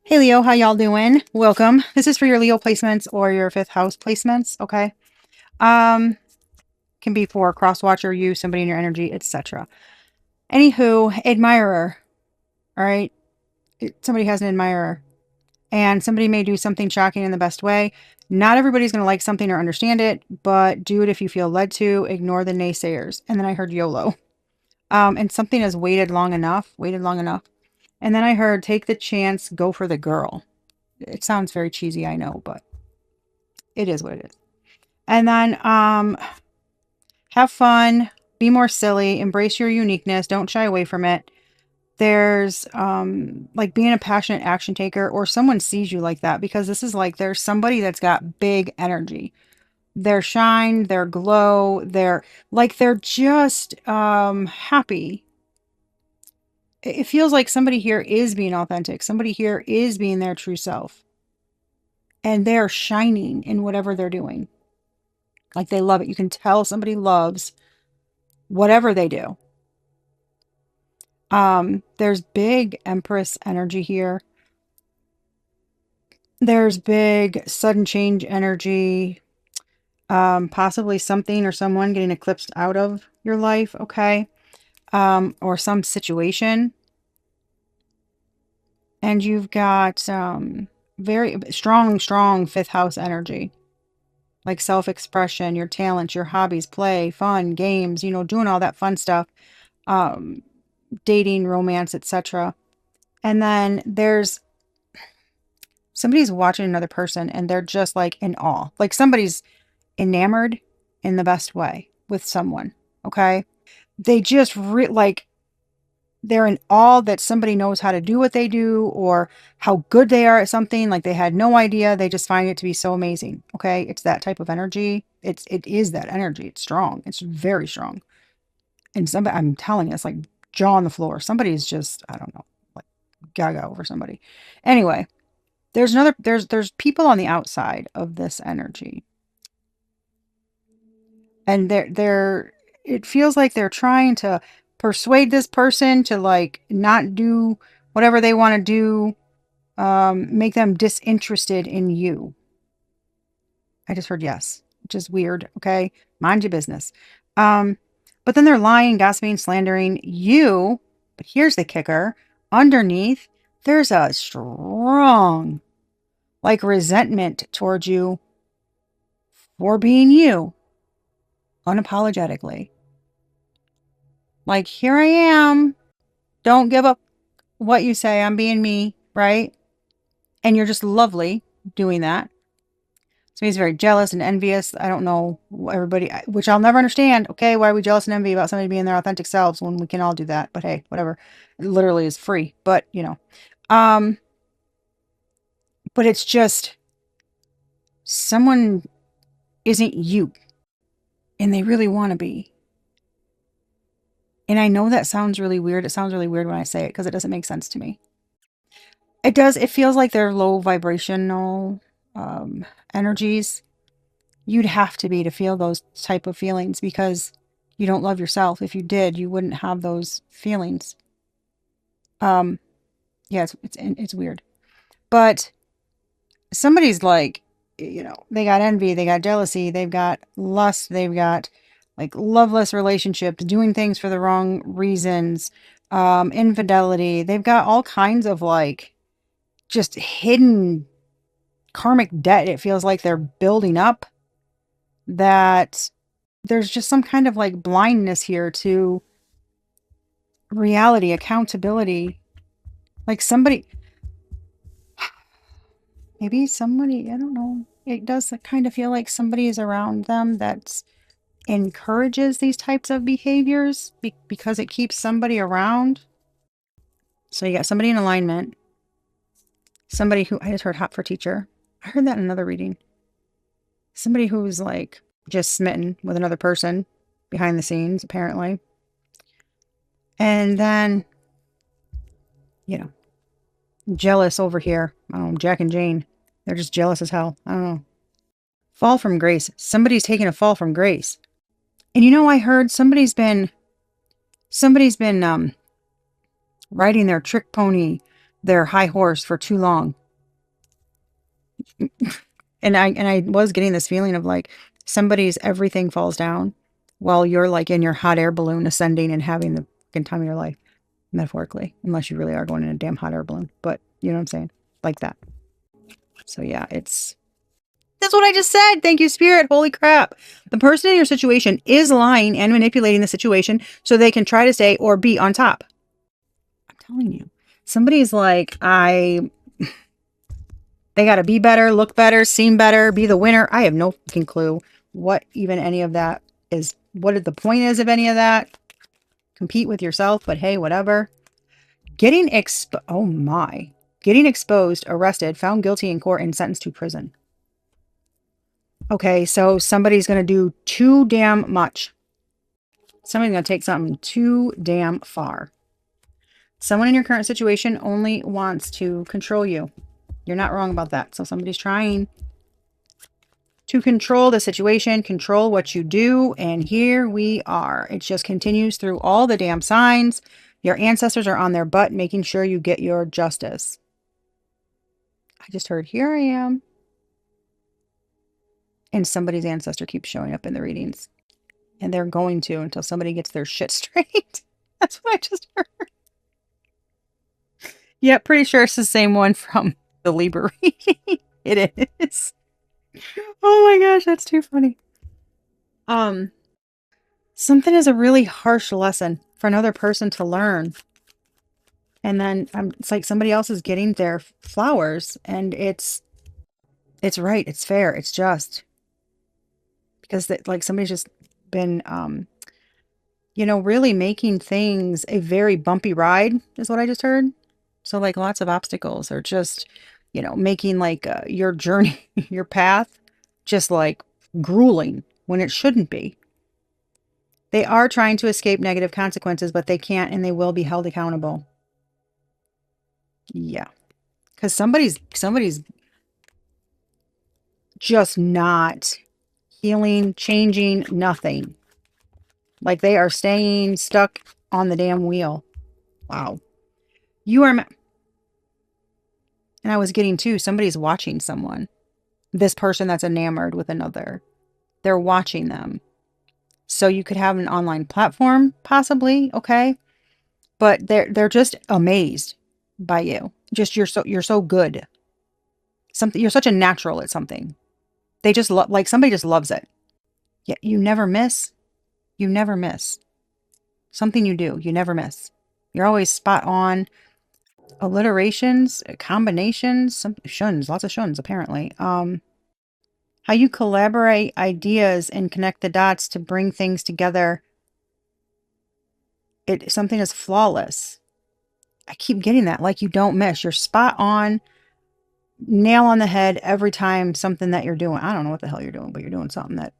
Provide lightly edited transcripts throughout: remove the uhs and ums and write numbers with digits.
Hey Leo, how y'all doing? Welcome. This is for your Leo placements or your fifth house placements, okay? Um, can be for cross watcher, you, somebody in your energy, etc. Anywho, admirer, all right? Somebody has an admirer, and somebody may do something shocking in the best way. Not everybody's going to like something or understand it, but do it if you feel led to. Ignore the naysayers. And then I heard YOLO. And something has waited long enough. And then I heard take the chance, go for the girl. It sounds very cheesy, I know, but it is what it is. And then have fun, be more silly, embrace your uniqueness, don't shy away from it. There's like being a passionate action taker, or someone sees you like that, because this is like there's somebody that's got big energy. Their shine, their glow, they're just happy. It feels like somebody here is being authentic. Somebody here is being their true self. And they're shining in whatever they're doing. Like they love it. You can tell somebody loves whatever they do. There's big Empress energy here. There's big sudden change energy. Possibly something or someone getting eclipsed out of your life, okay? Or some situation. And you've got very strong fifth house energy. Like self-expression, your talents, your hobbies, play, fun, games, doing all that fun stuff. Dating, romance, etc. And then there's somebody's watching another person and they're just like in awe. Like somebody's enamored in the best way with someone. Okay. They just like they're in awe that somebody knows how to do what they do or how good they are at something. Like they had no idea. They just find it to be so amazing. Okay. It's that type of energy. It is that energy. It's strong. It's very strong. And somebody, I'm telling you, it's like jaw on the floor. Somebody's just, I don't know, like gaga over somebody. Anyway, there's people on the outside of this energy. And it feels like they're trying to persuade this person to like not do whatever they want to do, make them disinterested in you. I just heard yes, which is weird. Okay. Mind your business. But then they're lying, gossiping, slandering you. But here's the kicker. Underneath, there's a strong, like, resentment towards you for being you, unapologetically. Like, here I am. Don't give up what you say. I'm being me, right? And you're just lovely doing that. So he's very jealous and envious. I don't know everybody, which I'll never understand. Okay, why are we jealous and envy about somebody being their authentic selves when we can all do that? But hey, whatever. It literally is free. But but it's just someone isn't you, and they really want to be. And I know that sounds really weird. It sounds really weird when I say it because it doesn't make sense to me. It does. It feels like they're low vibrational energies. You'd have to be to feel those type of feelings because you don't love yourself. If you did, you wouldn't have those feelings. Yeah, it's weird. But somebody's like, they got envy, they got jealousy, they've got lust, they've got like loveless relationships, doing things for the wrong reasons, infidelity. They've got all kinds of like just hidden karmic debt. It feels like they're building up, that there's just some kind of like blindness here to reality, accountability. Like maybe somebody, I don't know. It does kind of feel like somebody is around them that encourages these types of behaviors because it keeps somebody around. So you got somebody in alignment, somebody who, I just heard hot for teacher. I heard that in another reading. Somebody who's like just smitten with another person behind the scenes, apparently. And then, jealous over here. I don't know, Jack and Jane. They're just jealous as hell. I don't know. Fall from grace. Somebody's taking a fall from grace. And I heard somebody's been riding their trick pony, their high horse for too long. And I was getting this feeling of like somebody's everything falls down while you're like in your hot air balloon ascending and having the fucking time of your life, metaphorically, unless you really are going in a damn hot air balloon. But you know what I'm saying? Like that. So yeah, that's what I just said. Thank you, Spirit. Holy crap. The person in your situation is lying and manipulating the situation so they can try to stay or be on top. I'm telling you. Somebody's like, they got to be better, look better, seem better, be the winner. I have no fucking clue what even any of that is, what the point is of any of that. Compete with yourself, but hey, whatever. Getting exposed, arrested, found guilty in court, and sentenced to prison. Okay, so somebody's going to do too damn much. Somebody's going to take something too damn far. Someone in your current situation only wants to control you. You're not wrong about that. So somebody's trying to control the situation, control what you do, and here we are. It just continues through all the damn signs. Your ancestors are on their butt, making sure you get your justice. I just heard, here I am. And somebody's ancestor keeps showing up in the readings. And they're going to until somebody gets their shit straight. That's what I just heard. Yeah, pretty sure it's the same one from the Libra reading. It is. Oh my gosh, that's too funny. Something is a really harsh lesson for another person to learn. And then it's like somebody else is getting their flowers, and it's right, it's fair, it's just. Because like somebody's just been really making things a very bumpy ride is what I just heard. So like lots of obstacles, or just, making like your journey, your path, just like grueling when it shouldn't be. They are trying to escape negative consequences, but they can't, and they will be held accountable. Yeah. Because somebody's just not healing, changing, nothing. Like they are staying stuck on the damn wheel. Wow. You are... And I was getting too, somebody's watching someone. This person that's enamored with another. They're watching them. So you could have an online platform, possibly, okay? But they're just amazed by you. Just you're so good. You're such a natural at something. They just like somebody just loves it. Yeah, you never miss. You never miss. Something you do, you never miss. You're always spot on. Alliterations, combinations, some shuns, lots of shuns apparently. How you collaborate ideas and connect the dots to bring things together. Something is flawless. I keep getting that. Like you don't miss. You're spot on, nail on the head every time something that you're doing. I don't know what the hell you're doing, but you're doing something that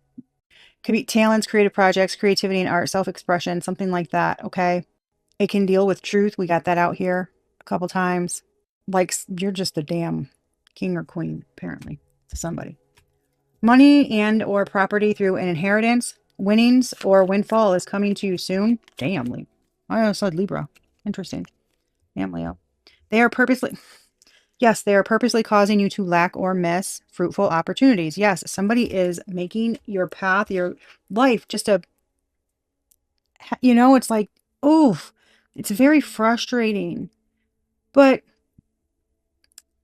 could be talents, creative projects, creativity and art, self-expression, something like that. Okay. It can deal with truth. We got that out here a couple times. Like you're just a damn king or queen, apparently, to somebody. Money and or property through an inheritance, winnings, or windfall is coming to you soon. Damn, Libra. I also said Libra. Interesting. Damn, Leo. They are purposely causing you to lack or miss fruitful opportunities. Yes, somebody is making your path, your life, just it's like, oof, it's very frustrating. But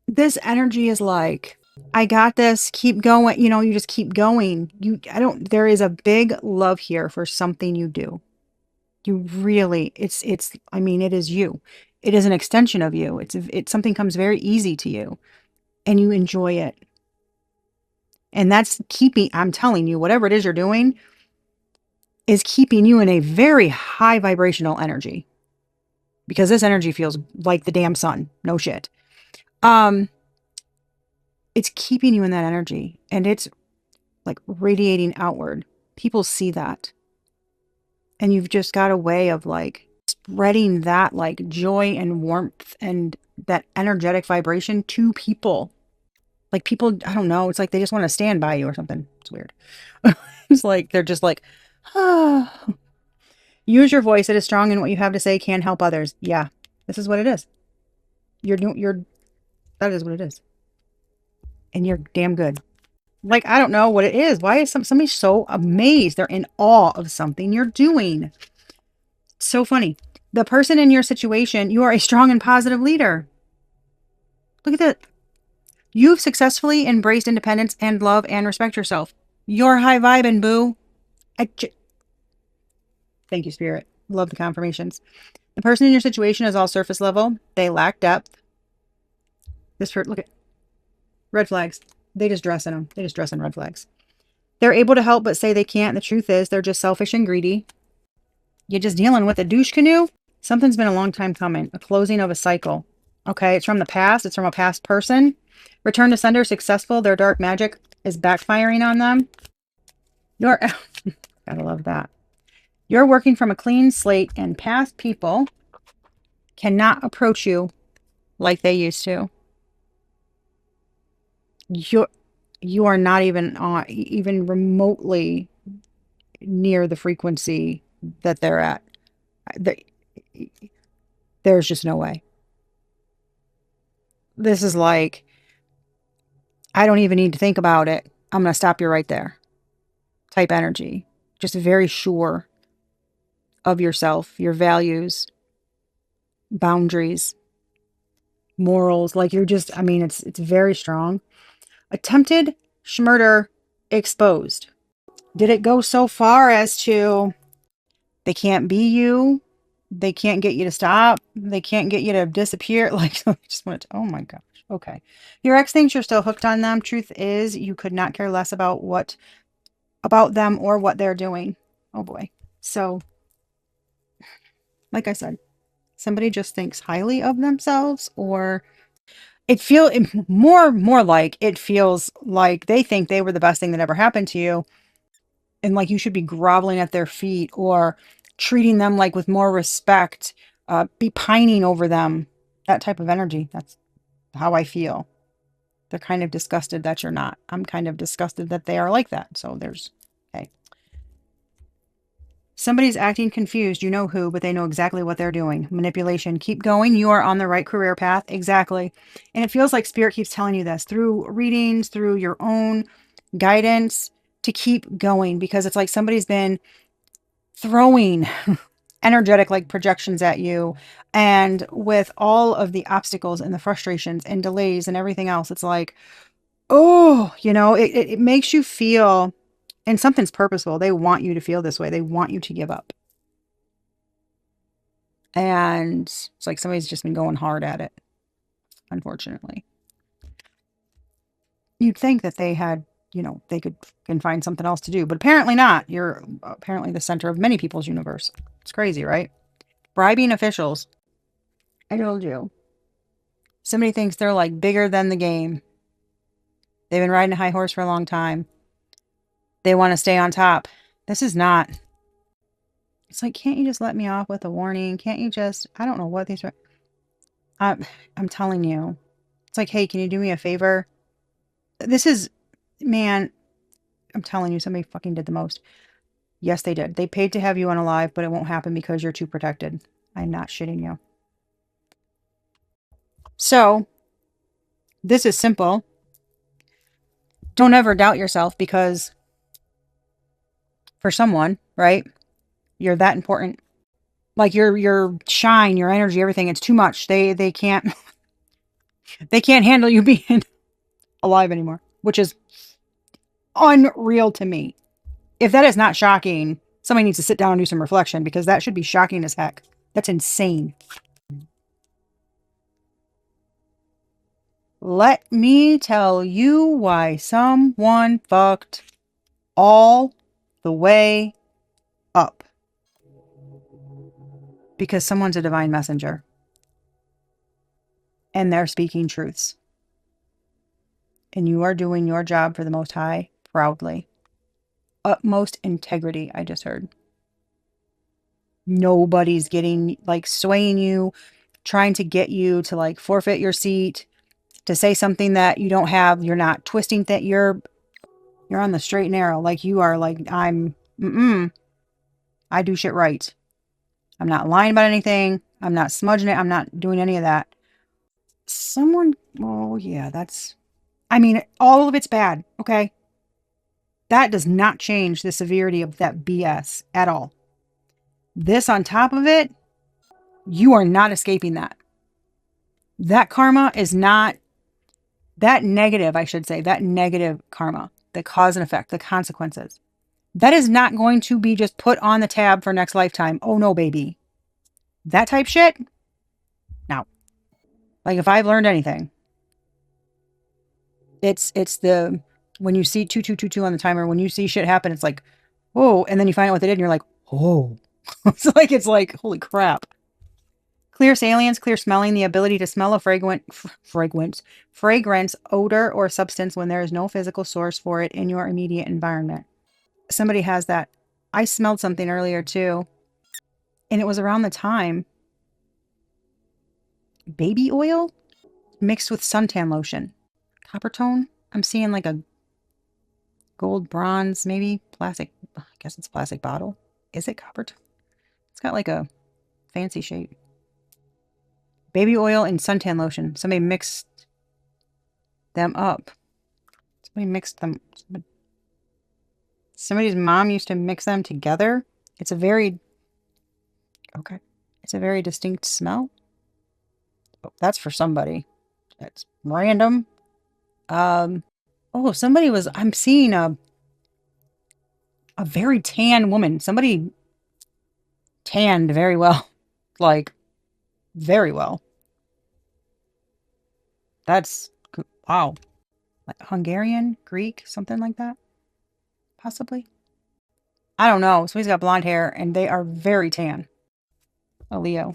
this energy is like, I got this, keep going. You just keep going. There is a big love here for something you do. You really, it is you. It is an extension of you. It's something comes very easy to you and you enjoy it. And that's I'm telling you, whatever it is you're doing is keeping you in a very high vibrational energy, because this energy feels like the damn sun. No shit. It's keeping you in that energy, and it's like radiating outward. People see that. And you've just got a way of like spreading that like joy and warmth and that energetic vibration to people. Like people, I don't know, it's like they just want to stand by you or something. It's weird. It's like they're just like, ah. Use your voice. It is strong, and what you have to say can help others. Yeah, this is what it is. that is what it is. And you're damn good. Like, I don't know what it is. Why is somebody so amazed? They're in awe of something you're doing. So funny. The person in your situation, you are a strong and positive leader. Look at that. You've successfully embraced independence and love and respect yourself. You're high vibing, boo. Thank you, Spirit. Love the confirmations. The person in your situation is all surface level. They lack depth. Look at red flags. They just dress in them. They just dress in red flags. They're able to help but say they can't. The truth is they're just selfish and greedy. You're just dealing with a douche canoe. Something's been a long time coming. A closing of a cycle. Okay, it's from the past. It's from a past person. Return to sender successful. Their dark magic is backfiring on them. You're gotta love that. You're working from a clean slate, and past people cannot approach you like they used to. You are not even remotely near the frequency that they're at. There's just no way. This is like, I don't even need to think about it. I'm going to stop you right there. Type energy. Just very sure of yourself, your values, boundaries, morals. Like you're just, I mean, it's very strong. Attempted murder exposed. Did it go so far as to they can't be you? They can't get you to stop. They can't get you to disappear. Like, I just want to, oh my gosh. Okay. Your ex thinks you're still hooked on them. Truth is, you could not care less about them or what they're doing. Oh boy. So, like I said, somebody just thinks highly of themselves, or it feels like they think they were the best thing that ever happened to you. And like you should be groveling at their feet or treating them like with more respect, be pining over them, that type of energy. That's how I feel. They're kind of disgusted that you're not. I'm kind of disgusted that they are like that. So there's, okay. Somebody's acting confused. You know who, but they know exactly what they're doing. Manipulation. Keep going. You are on the right career path. Exactly. And it feels like Spirit keeps telling you this through readings, through your own guidance, to keep going, because it's like somebody's been throwing energetic like projections at you, and with all of the obstacles and the frustrations and delays and everything else, it's like, oh, it makes you feel, and something's purposeful. They want you to feel this way. They want you to give up, and it's like somebody's just been going hard at it, unfortunately. You'd think that they had, they can find something else to do, but apparently not. You're apparently the center of many people's universe. It's crazy, right? Bribing officials. I told you. Somebody thinks they're like bigger than the game. They've been riding a high horse for a long time. They want to stay on top. This is not. It's like, can't you just let me off with a warning? Can't you just, I don't know what these are. I'm telling you. It's like, hey, can you do me a favor? This is, man, I'm telling you, somebody fucking did the most. Yes, they did. They paid to have you unalive, but it won't happen because you're too protected. I'm not shitting you. So, this is simple. Don't ever doubt yourself, because for someone, right? You're that important. Like your shine, your energy, everything, it's too much. They can't they can't handle you being alive anymore, which is unreal to me. If that is not shocking, somebody needs to sit down and do some reflection, because that should be shocking as heck. That's insane. Let me tell you why someone fucked all the way up. Because someone's a divine messenger. And they're speaking truths. And you are doing your job for the Most High proudly. Utmost integrity, I just heard. Nobody's getting, like, swaying you, trying to get you to, like, forfeit your seat, to say something that you don't have. You're not twisting that. You're on the straight and narrow. Like, you are like, I do shit right. I'm not lying about anything. I'm not smudging it. I'm not doing any of that. Someone, oh yeah, that's, I mean, all of it's bad, okay? That does not change the severity of that BS at all. This on top of it, you are not escaping that. That karma is not, that negative, I should say, that negative karma, the cause and effect, the consequences. That is not going to be just put on the tab for next lifetime. Oh no, baby. That type shit? No. Like if I've learned anything, it's the when you see 2222 on the timer, when you see shit happen, it's like, oh, and then you find out what they did, and you're like, oh. It's like, holy crap. Clear salience, clear smelling, the ability to smell a fragrance, odor, or substance when there is no physical source for it in your immediate environment. Somebody has that. I smelled something earlier too, and it was around the time baby oil mixed with suntan lotion. Copper tone. I'm seeing like a gold bronze, maybe plastic. I guess it's plastic bottle. Is it copper tone? It's got like a fancy shape. Baby oil and suntan lotion. Somebody mixed them up. Somebody mixed them. Somebody's mom used to mix them together. It's a very, okay. It's a very distinct smell. Oh, that's for somebody. That's random. Oh, somebody was, I'm seeing a very tan woman. Somebody tanned very well. Like, very well. That's, wow. Like Hungarian, Greek, something like that. Possibly. I don't know. Somebody's got blonde hair and they are very tan. A Leo.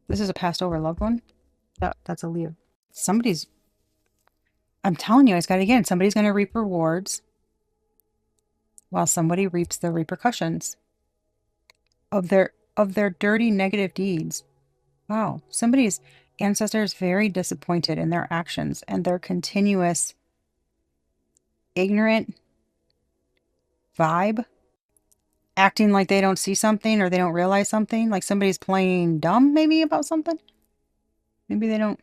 This is a passed over loved one. That's a Leo. Somebody's, I'm telling you, I just got it again. Somebody's going to reap rewards while somebody reaps the repercussions of their dirty negative deeds. Wow. Somebody's ancestor is very disappointed in their actions and their continuous ignorant vibe, acting like they don't see something or they don't realize something, like somebody's playing dumb maybe about something. Maybe they don't.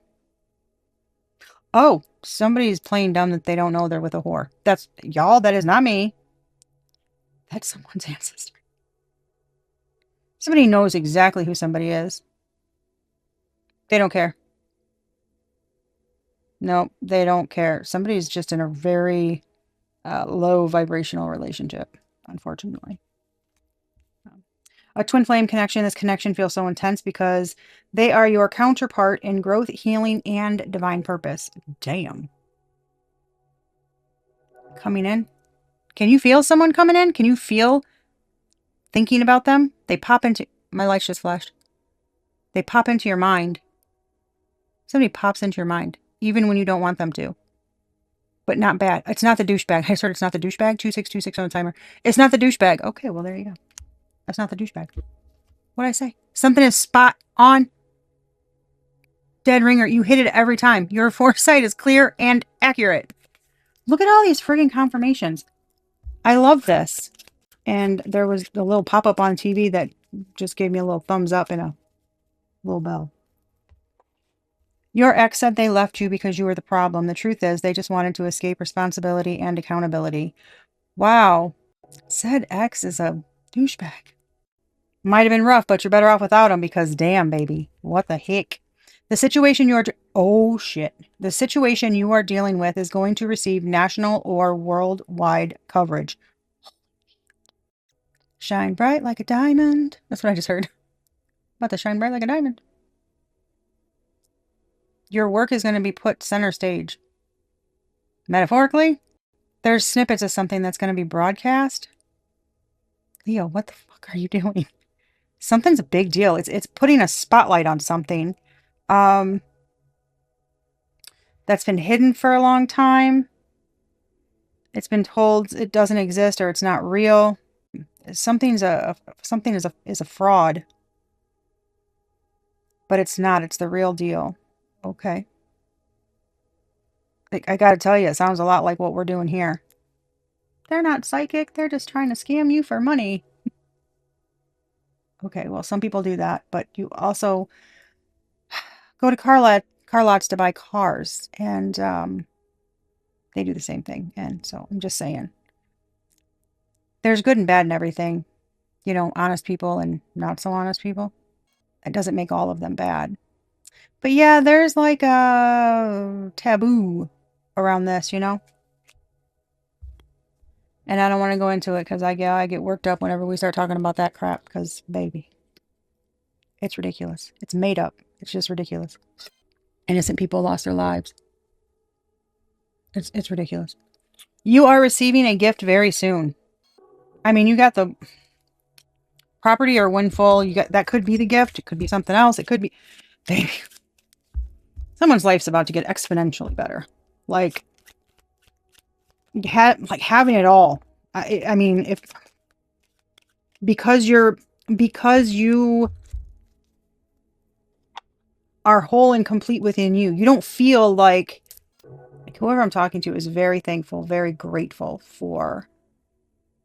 Oh, somebody's playing dumb that they don't know they're with a whore. That's y'all. That is not me. That's someone's ancestor. Somebody knows exactly who somebody is. They don't care. No, they don't care. Somebody's just in a very low vibrational relationship, unfortunately. A twin flame connection. This connection feels so intense because they are your counterpart in growth, healing, and divine purpose. Damn. Coming in. Can you feel someone coming in? Can you feel thinking about them? They pop into... My lights just flashed. They pop into your mind. Somebody pops into your mind, even when you don't want them to. But not bad. It's not the douchebag. I swear it's not the douchebag. 2626 on the timer. It's not the douchebag. Okay, well, there you go. That's not the douchebag. What'd I say? Something is spot on. Dead ringer. You hit it every time. Your foresight is clear and accurate. Look at all these friggin' confirmations. I love this. And there was a little pop-up on TV that just gave me a little thumbs up and a little bell. Your ex said they left you because you were the problem. The truth is they just wanted to escape responsibility and accountability. Wow. Said ex is a douchebag. Might have been rough, but you're better off without him because damn, baby. What the heck? The situation you are... Oh, shit. The situation you are dealing with is going to receive national or worldwide coverage. Shine bright like a diamond. That's what I just heard. About to shine bright like a diamond. Your work is going to be put center stage. Metaphorically, there's snippets of something that's going to be broadcast. Leo, what the fuck are you doing? Something's a big deal. It's putting a spotlight on something that's been hidden for a long time. It's been told it doesn't exist or it's not real. Something is a fraud. But it's not. It's the real deal. Okay. I got to tell you, it sounds a lot like what we're doing here. They're not psychic. They're just trying to scam you for money. Okay, well, some people do that, but you also go to car lots to buy cars, and they do the same thing. And so I'm just saying, there's good and bad in everything. You know, honest people and not so honest people. It doesn't make all of them bad. But yeah, there's like a taboo around this, you know? And I don't want to go into it because I get worked up whenever we start talking about that crap because, baby, it's ridiculous. It's made up. It's just ridiculous. Innocent people lost their lives. It's ridiculous. You are receiving a gift very soon. I mean, you got the property or windfall. You got that could be the gift. It could be something else. It could be, baby. Someone's life's about to get exponentially better. Like having it all. I mean, if because you are whole and complete within you, you don't feel like whoever I'm talking to is very thankful, very grateful for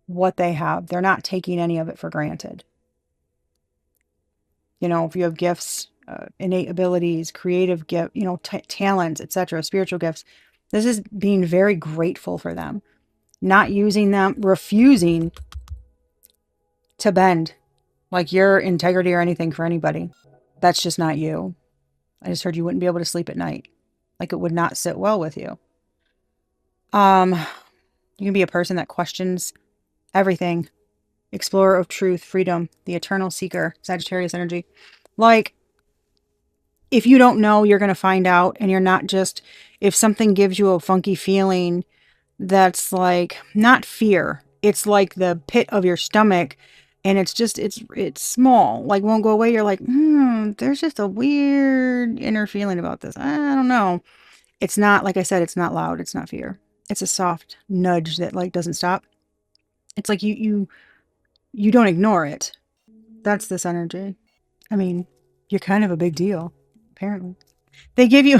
what they have. They're not taking any of it for granted. You know, if you have gifts, innate abilities, creative gift, you know, talents, etc., spiritual gifts, this is being very grateful for them, not using them, refusing to bend like your integrity or anything for anybody. That's just not you. I just heard you wouldn't be able to sleep at night. Like it would not sit well with you. You can be a person that questions everything. Explorer of truth, freedom, the eternal seeker, Sagittarius energy. Like, if you don't know, you're going to find out. And you're not just, if something gives you a funky feeling that's like, not fear. It's like the pit of your stomach. And it's just, it's small. Like, won't go away. You're like, there's just a weird inner feeling about this. I don't know. It's not, like I said, it's not loud. It's not fear. It's a soft nudge that like doesn't stop. It's like you don't ignore it. That's this energy. I mean, you're kind of a big deal, apparently. They give you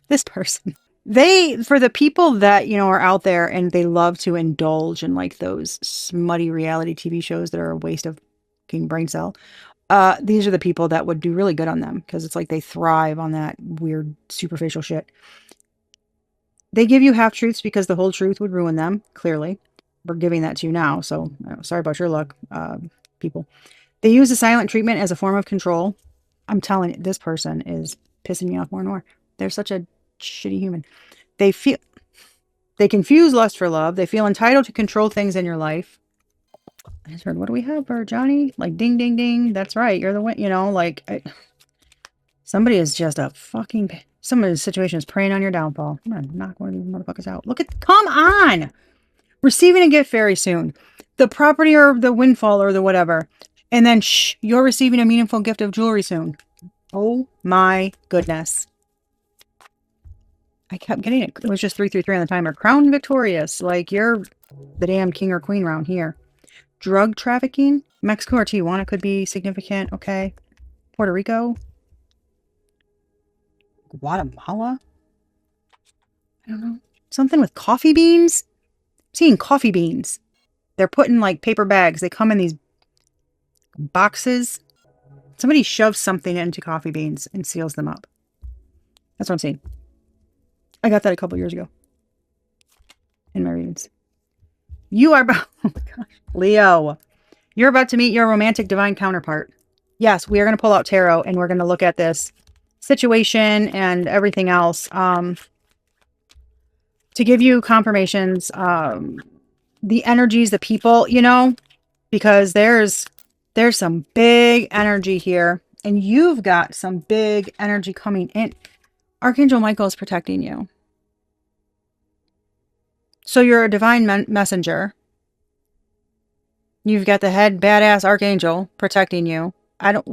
this person. For the people that, you know, are out there and they love to indulge in like those smutty reality TV shows that are a waste of fucking brain cell. These are the people that would do really good on them because it's like they thrive on that weird superficial shit. They give you half truths because the whole truth would ruin them, clearly. We're giving that to you now, so sorry about your luck, people. They use the silent treatment as a form of control. I'm telling you, this person is pissing me off more and more. They're such a shitty human. They confuse lust for love. They feel entitled to control things in your life. I just heard, what do we have for Johnny? Like, ding, ding, ding. That's right. You're the one, you know, like, somebody is just a fucking, somebody's situation is preying on your downfall. I'm going to knock one of these motherfuckers out. Look at, come on. Receiving a gift very soon. The property or the windfall or the whatever. And then, you're receiving a meaningful gift of jewelry soon. Oh my goodness. I kept getting it. It was just 333 on the timer. Crown victorious. Like, you're the damn king or queen around here. Drug trafficking. Mexico or Tijuana could be significant. Okay. Puerto Rico. Guatemala. I don't know. Something with coffee beans. I'm seeing coffee beans. They're put in like paper bags. They come in these boxes. Somebody shoves something into coffee beans and seals them up. That's what I'm seeing. I got that a couple years ago in my readings. You are about, oh my gosh, Leo, you're about to meet your romantic divine counterpart. Yes, we are going to pull out tarot and we're going to look at this situation and everything else to give you confirmations, the energies, the people, you know, because there's some big energy here and you've got some big energy coming in. Archangel Michael is protecting you. So you're a divine messenger. You've got the head badass archangel protecting you. And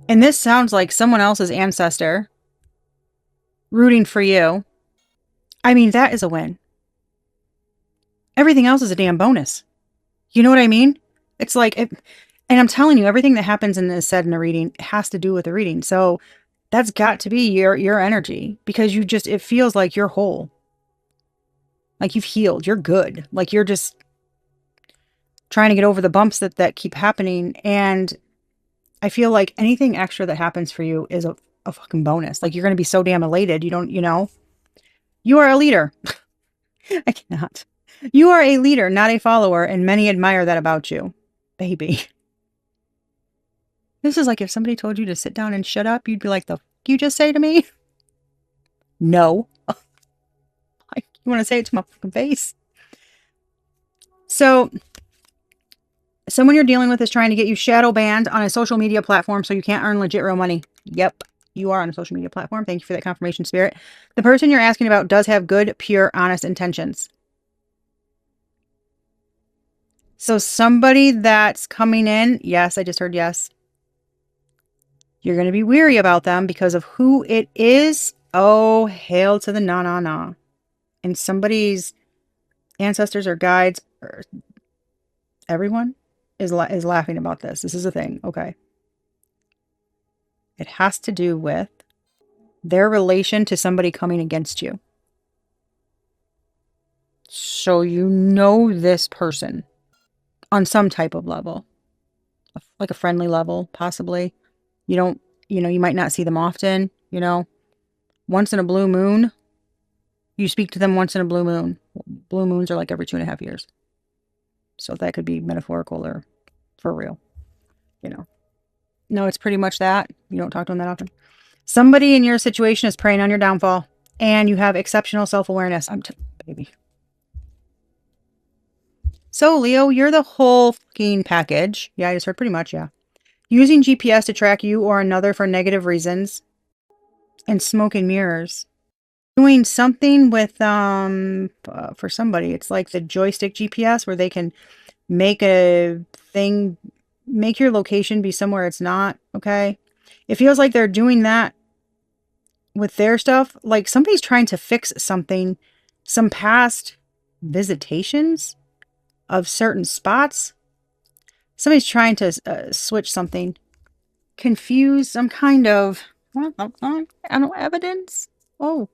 this sounds like someone else's ancestor rooting for you. I mean, that is a win. Everything else is a damn bonus. You know what I mean? It's like, and I'm telling you, everything that happens in this said in a reading has to do with the reading. So that's got to be your energy because it feels like you're whole. Like you've healed. You're good. Like you're just trying to get over the bumps that keep happening. And I feel like anything extra that happens for you is a fucking bonus. Like, you're going to be so damn elated. You don't, you are a leader. I cannot. You are a leader, not a follower, and many admire that about you. Baby. This is like if somebody told you to sit down and shut up, you'd be like, the fuck you just say to me? No. Like, you want to say it to my fucking face? So, someone you're dealing with is trying to get you shadow banned on a social media platform so you can't earn legit real money. Yep. You are on a social media platform. Thank you for that confirmation, Spirit. The person you're asking about does have good, pure, honest intentions. So somebody that's coming in, yes, I just heard yes. You're going to be weary about them because of who it is. Oh, hail to the na. And somebody's ancestors or guides, or everyone is laughing about this. This is a thing. Okay. It has to do with their relation to somebody coming against you. So you know this person on some type of level, like a friendly level, possibly. You don't, you might not see them often, once in a blue moon. You speak to them once in a blue moon. Blue moons are like every 2.5 years. So that could be metaphorical or for real, No, it's pretty much that. You don't talk to them that often. Somebody in your situation is preying on your downfall, and you have exceptional self-awareness. Baby. So, Leo, you're the whole fucking package. Yeah, I just heard pretty much, yeah. Using GPS to track you or another for negative reasons. And smoke and mirrors. Doing something with, for somebody, it's like the joystick GPS where they can make a thing, make your location be somewhere it's not, okay? It feels like they're doing that with their stuff. Like somebody's trying to fix something, some past visitations of certain spots. Somebody's trying to switch something, confuse some kind of, I don't know, evidence. Oh,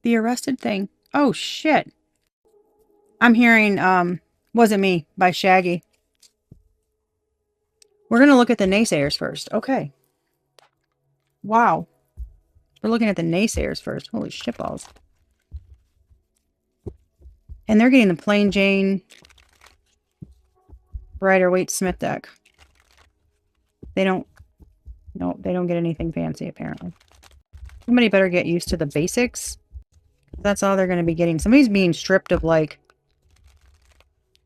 the arrested thing. Oh, shit. I'm hearing, Wasn't Me by Shaggy. We're going to look at the naysayers first. Okay. Wow. We're looking at the naysayers first. Holy shitballs. And they're getting the plain Jane Rider-Waite Smith deck. They don't get anything fancy, apparently. Somebody better get used to the basics. That's all they're going to be getting. Somebody's being stripped of, like,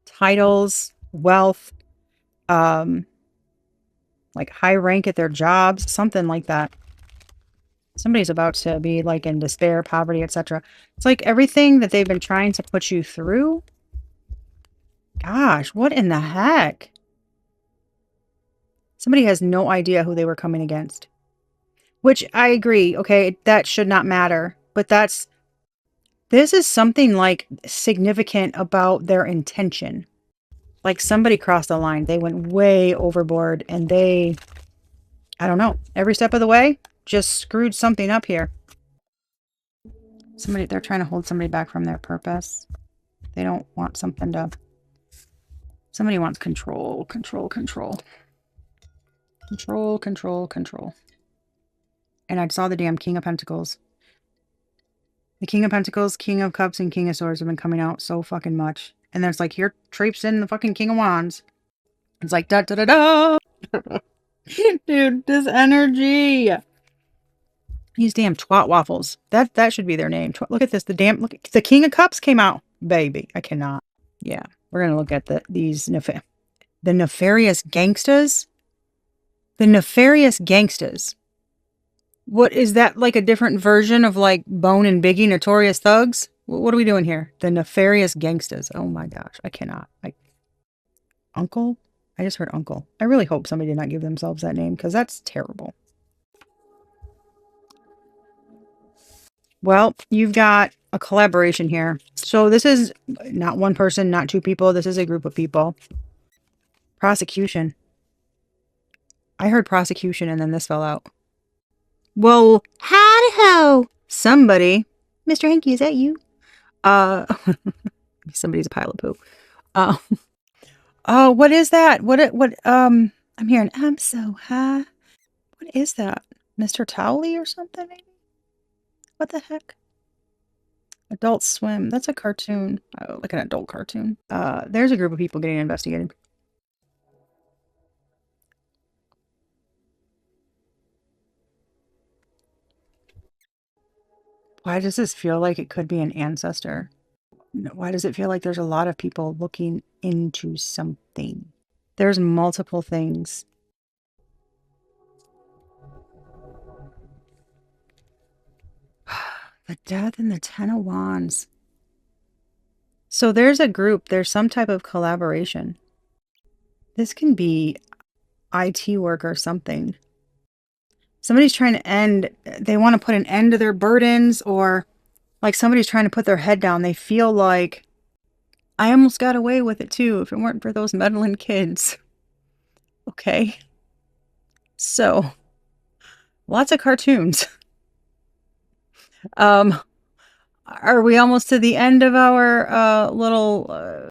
titles, wealth, like high rank at their jobs, something like that. Somebody's about to be, like, in despair, poverty, etc. It's like everything that they've been trying to put you through. Gosh, what in the heck? Somebody has no idea who they were coming against. Which I agree, okay, that should not matter. But this is something, like, significant about their intention. Like, somebody crossed the line. They went way overboard, and I don't know, every step of the way, just screwed something up here. They're trying to hold somebody back from their purpose. They don't want somebody wants control. And I saw the damn King of Pentacles. The King of Pentacles, King of Cups, and King of Swords have been coming out so fucking much. And then it's like, here traipse in the fucking King of Wands. It's like, da da da da. Dude, this energy. These damn twat waffles. That should be their name. Look at this. The King of Cups came out. Baby, I cannot. Yeah, we're gonna look at the nefarious gangsters. The nefarious gangsters. What is that, like a different version of, like, Bone and Biggie, Notorious Thugs? What are we doing here? The nefarious gangsters. Oh my gosh, I cannot. Uncle? I just heard uncle. I really hope somebody did not give themselves that name, because that's terrible. Well, you've got a collaboration here. So this is not one person, not two people. This is a group of people. Prosecution. I heard prosecution and then this fell out. Well, howdy ho. Somebody. Mr. Hanky, is that you? Somebody's a pile of poo. Oh, what is that? I'm hearing, I'm so high. What is that? Mr. Towley or something, maybe? What the heck? Adult Swim. That's a cartoon. Oh, like an adult cartoon. There's a group of people getting investigated. Why does this feel like it could be an ancestor? Why does it feel like there's a lot of people looking into something? There's multiple things. The Death and the Ten of Wands. So there's a group, there's some type of collaboration. This can be IT work or something. Somebody's trying to they want to put an end to their burdens, or like somebody's trying to put their head down. They feel like, I almost got away with it too if it weren't for those meddling kids. Okay. So, lots of cartoons. Are we almost to the end of our little...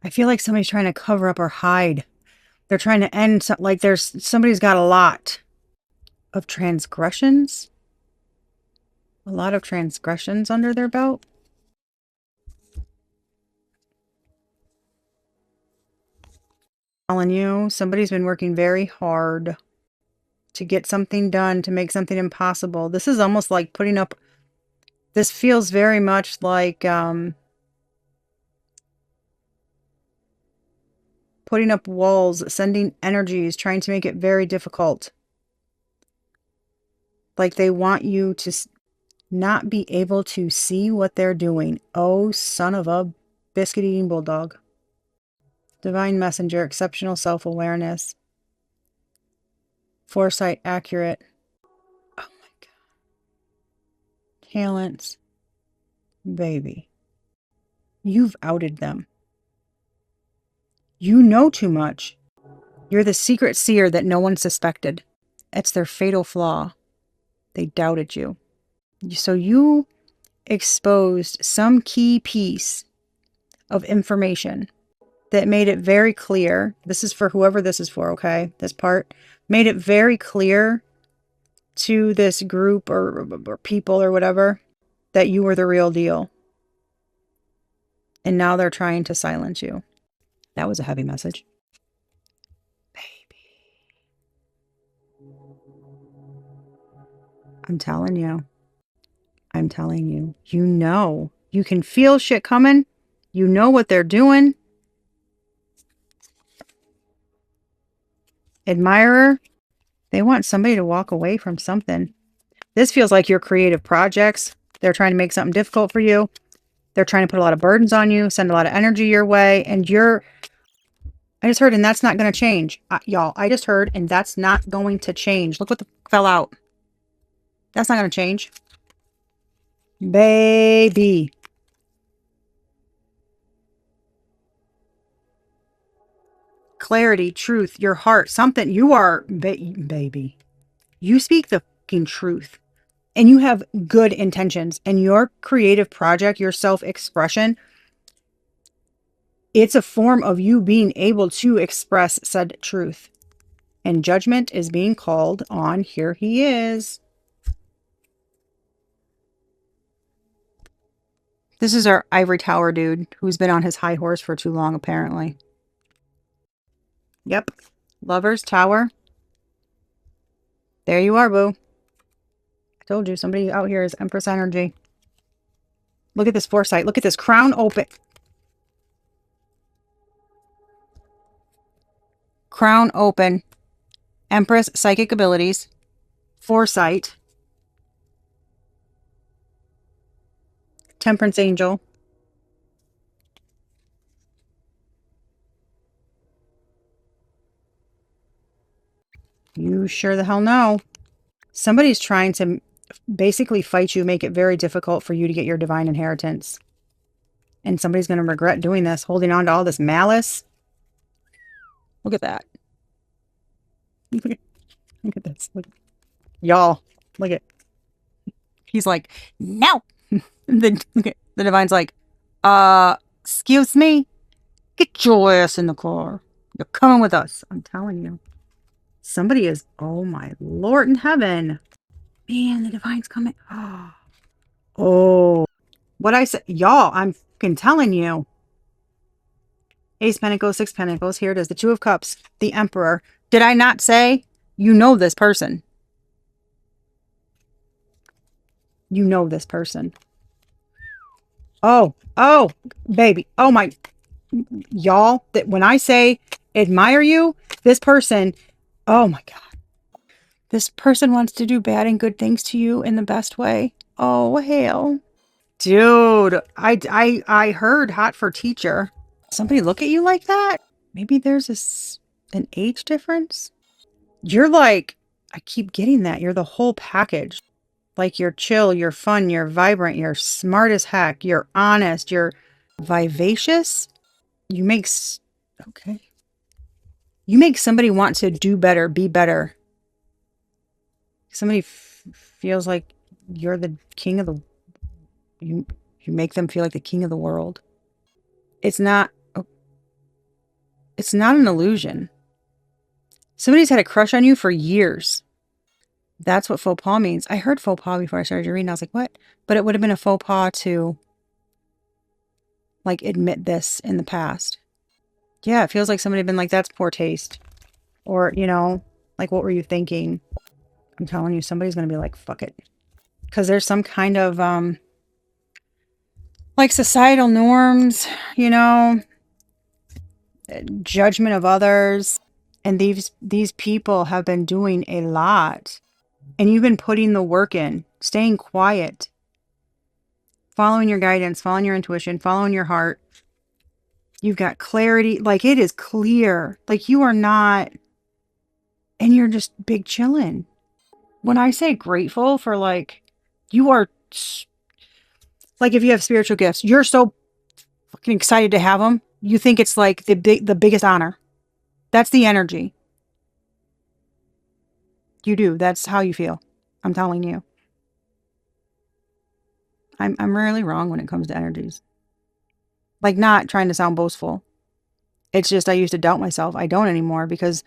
I feel like somebody's trying to cover up or hide. They're trying to end... like somebody's got a lot of transgressions. A lot of transgressions under their belt. I'm telling you, somebody's been working very hard to get something done, to make something impossible. This is almost like putting up... This feels very much like putting up walls, sending energies, trying to make it very difficult. Like they want you to not be able to see what they're doing. Oh, son of a biscuit-eating bulldog. Divine messenger, exceptional self-awareness. Foresight, accurate. Oh my God. Talents. Baby. You've outed them. You know too much. You're the secret seer that no one suspected. It's their fatal flaw. They doubted you. So you exposed some key piece of information that made it very clear. This is for whoever this is for, okay? This part made it very clear to this group or people or whatever that you were the real deal. And now they're trying to silence you. That was a heavy message. Baby. I'm telling you. I'm telling you. You know. You can feel shit coming. You know what they're doing. Admirer. They want somebody to walk away from something. This feels like your creative projects. They're trying to make something difficult for you. They're trying to put a lot of burdens on you, send a lot of energy your way, and I just heard, and that's not going to change. Y'all, I just heard, and that's not going to change. Look what fell out. That's not going to change. Baby. Clarity, truth, your heart, something. You are, baby. You speak the fucking truth. And you have good intentions. And your creative project, your self-expression, it's a form of you being able to express said truth. And judgment is being called on. Here he is. This is our ivory tower dude who's been on his high horse for too long, apparently. Yep. Lover's tower. There you are, boo. I told you, somebody out here is Empress energy. Look at this foresight. Look at this crown open. Crown open. Empress psychic abilities. Foresight. Temperance angel. You sure the hell know. Somebody's trying to basically fight you, make it very difficult for you to get your divine inheritance. And somebody's going to regret doing this, holding on to all this malice. Look at that. Look at this. Y'all, look at. He's like, no. The divine's like, excuse me? Get your ass in the car. You're coming with us. I'm telling you. Somebody is, oh my Lord in heaven. Man, the divine's coming. Oh, what I said, y'all, I'm fucking telling you. Ace Pentacles, Six Pentacles. Here it is. The Two of Cups. The Emperor. Did I not say you know this person? You know this person. Oh, baby. Oh my, y'all, that when I say admire you, this person, oh my God. This person wants to do bad and good things to you in the best way. Oh, hell. Dude, I heard hot for teacher. Somebody look at you like that? Maybe there's an age difference? You're like, I keep getting that. You're the whole package. Like you're chill, you're fun, you're vibrant, you're smart as heck, you're honest, you're vivacious. You make, okay. You make somebody want to do better, be better. Somebody feels like you're the king of the, you make them feel like the king of the world. It's not an illusion. Somebody's had a crush on you for years. That's what faux pas means. I heard faux pas before I started reading. I was like, what? But it would have been a faux pas to like admit this in the past. Yeah, it feels like somebody had been like, that's poor taste. Or, you know, like, what were you thinking? I'm telling you, somebody's going to be like, fuck it. Because there's some kind of, like societal norms, you know, judgment of others. And these people have been doing a lot. And you've been putting the work in, staying quiet, following your guidance, following your intuition, following your heart. You've got clarity. Like, it is clear. Like, you are not, and you're just big chillin'. When I say grateful for, like, you are, like, if you have spiritual gifts, you're so fucking excited to have them. You think it's like the biggest honor. That's the energy. You do. That's how you feel. I'm telling you. I'm rarely wrong when it comes to energies. Like, not trying to sound boastful. It's just I used to doubt myself. I don't anymore because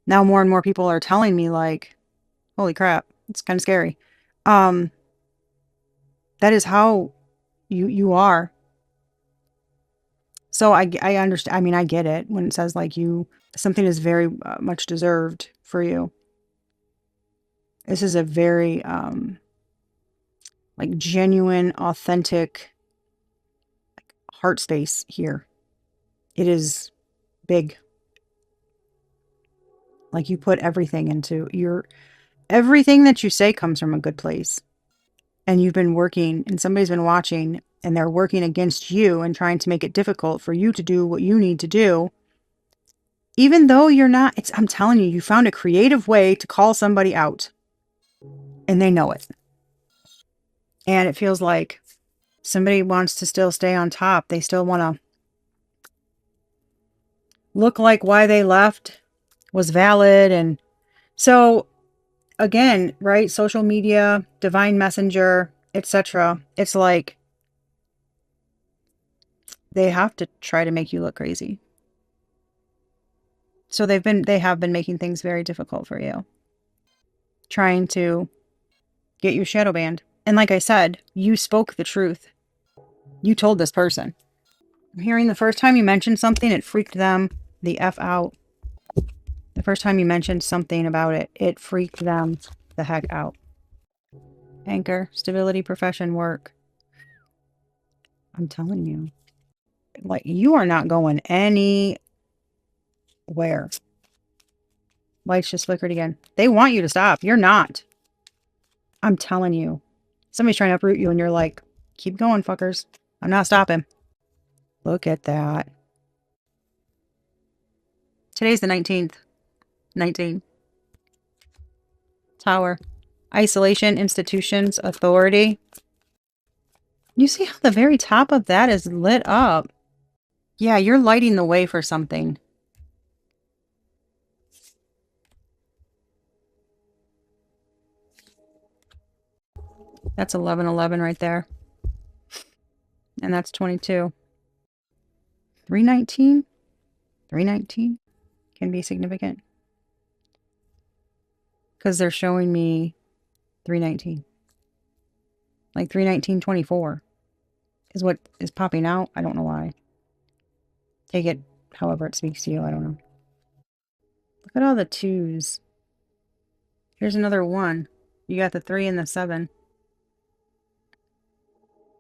now more and more people are telling me, like, holy crap, it's kind of scary. That is how you are. So I understand. I mean, I get it when it says like something is very much deserved for you. This is a very like genuine, authentic heart space here. It is big. Like, you put everything into everything that you say comes from a good place. And you've been working, and somebody's been watching, and they're working against you and trying to make it difficult for you to do what you need to do. Even though you're not, I'm telling you, you found a creative way to call somebody out. And they know it. And it feels like somebody wants to still stay on top. They still want to look like why they left was valid. And so, again, right? Social media, divine messenger, etc. It's like they have to try to make you look crazy. So they have been making things very difficult for you. Trying to get you shadow banned. And like I said, you spoke the truth. You told this person. I'm hearing the first time you mentioned something, it freaked them the F out. The first time you mentioned something about it, it freaked them the heck out. Anchor, stability, profession, work. I'm telling you. Like, you are not going anywhere. Lights just flickered again. They want you to stop. You're not. I'm telling you. Somebody's trying to uproot you and you're like, keep going, fuckers. I'm not stopping. Look at that. Today's the 19th. 19. Tower. Isolation, institutions, authority. You see how the very top of that is lit up? Yeah, you're lighting the way for something. That's 1111 right there. And that's 22. 319? 319 can be significant. Because they're showing me 319. Like 319.24 is what is popping out. I don't know why. Take it however it speaks to you. I don't know. Look at all the 2s. Here's another 1. You got the 3 and the 7.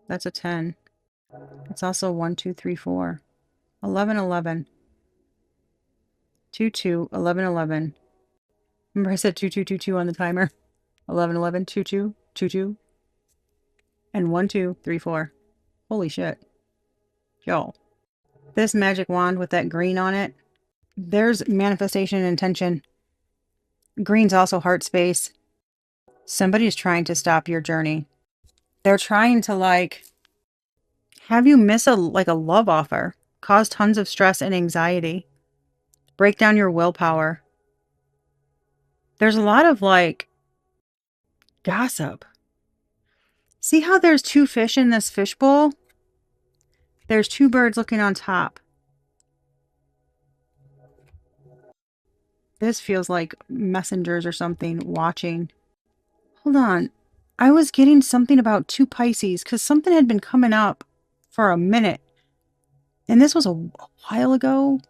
That's a 10. It's also 1, 2, 3, 4. 11, 11. 2, 2, 11, 11. Remember I said 2, 2, 2, 2 on the timer? 11, 11, 2, 2, 2, 2. And 1, 2, 3, 4. Holy shit. Yo. This magic wand with that green on it, there's manifestation and intention. Green's also heart space. Somebody's trying to stop your journey. They're trying to like have you miss a love offer, cause tons of stress and anxiety, break down your willpower. There's a lot of like gossip. See how there's 2 fish in this fishbowl? There's 2 birds looking on top. This feels like messengers or something watching. Hold on. I was getting something about 2 Pisces because something had been coming up for a minute. And this was a while ago.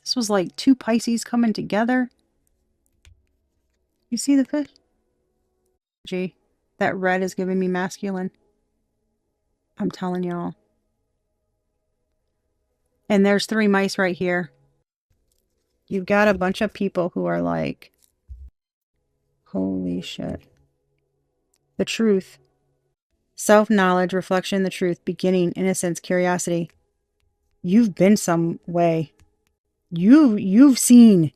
This was like 2 Pisces coming together. You see the fish? Gee, that red is giving me masculine. I'm telling y'all. And there's 3 mice right here. You've got a bunch of people who are like, holy shit. The truth. Self-knowledge, reflection, the truth, beginning, innocence, curiosity. You've been some way. You've seen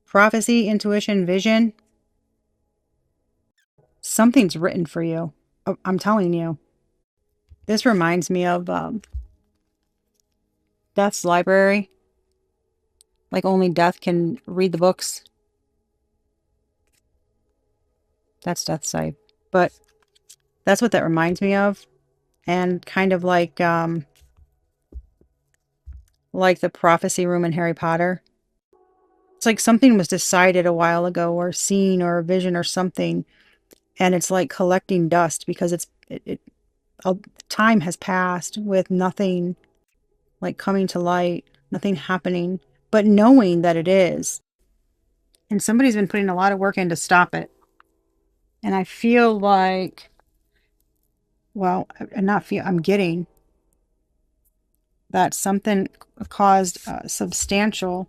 prophecy, intuition, vision. Something's written for you. I'm telling you. This reminds me of Death's Library. Like only death can read the books. That's Death's side. But that's what that reminds me of. And kind of like the prophecy room in Harry Potter. It's like something was decided a while ago or seen or a vision or something. And it's like collecting dust because time has passed with nothing like coming to light, nothing happening, but knowing that it is. And somebody's been putting a lot of work in to stop it. And I feel like, well, I'm getting that something caused substantial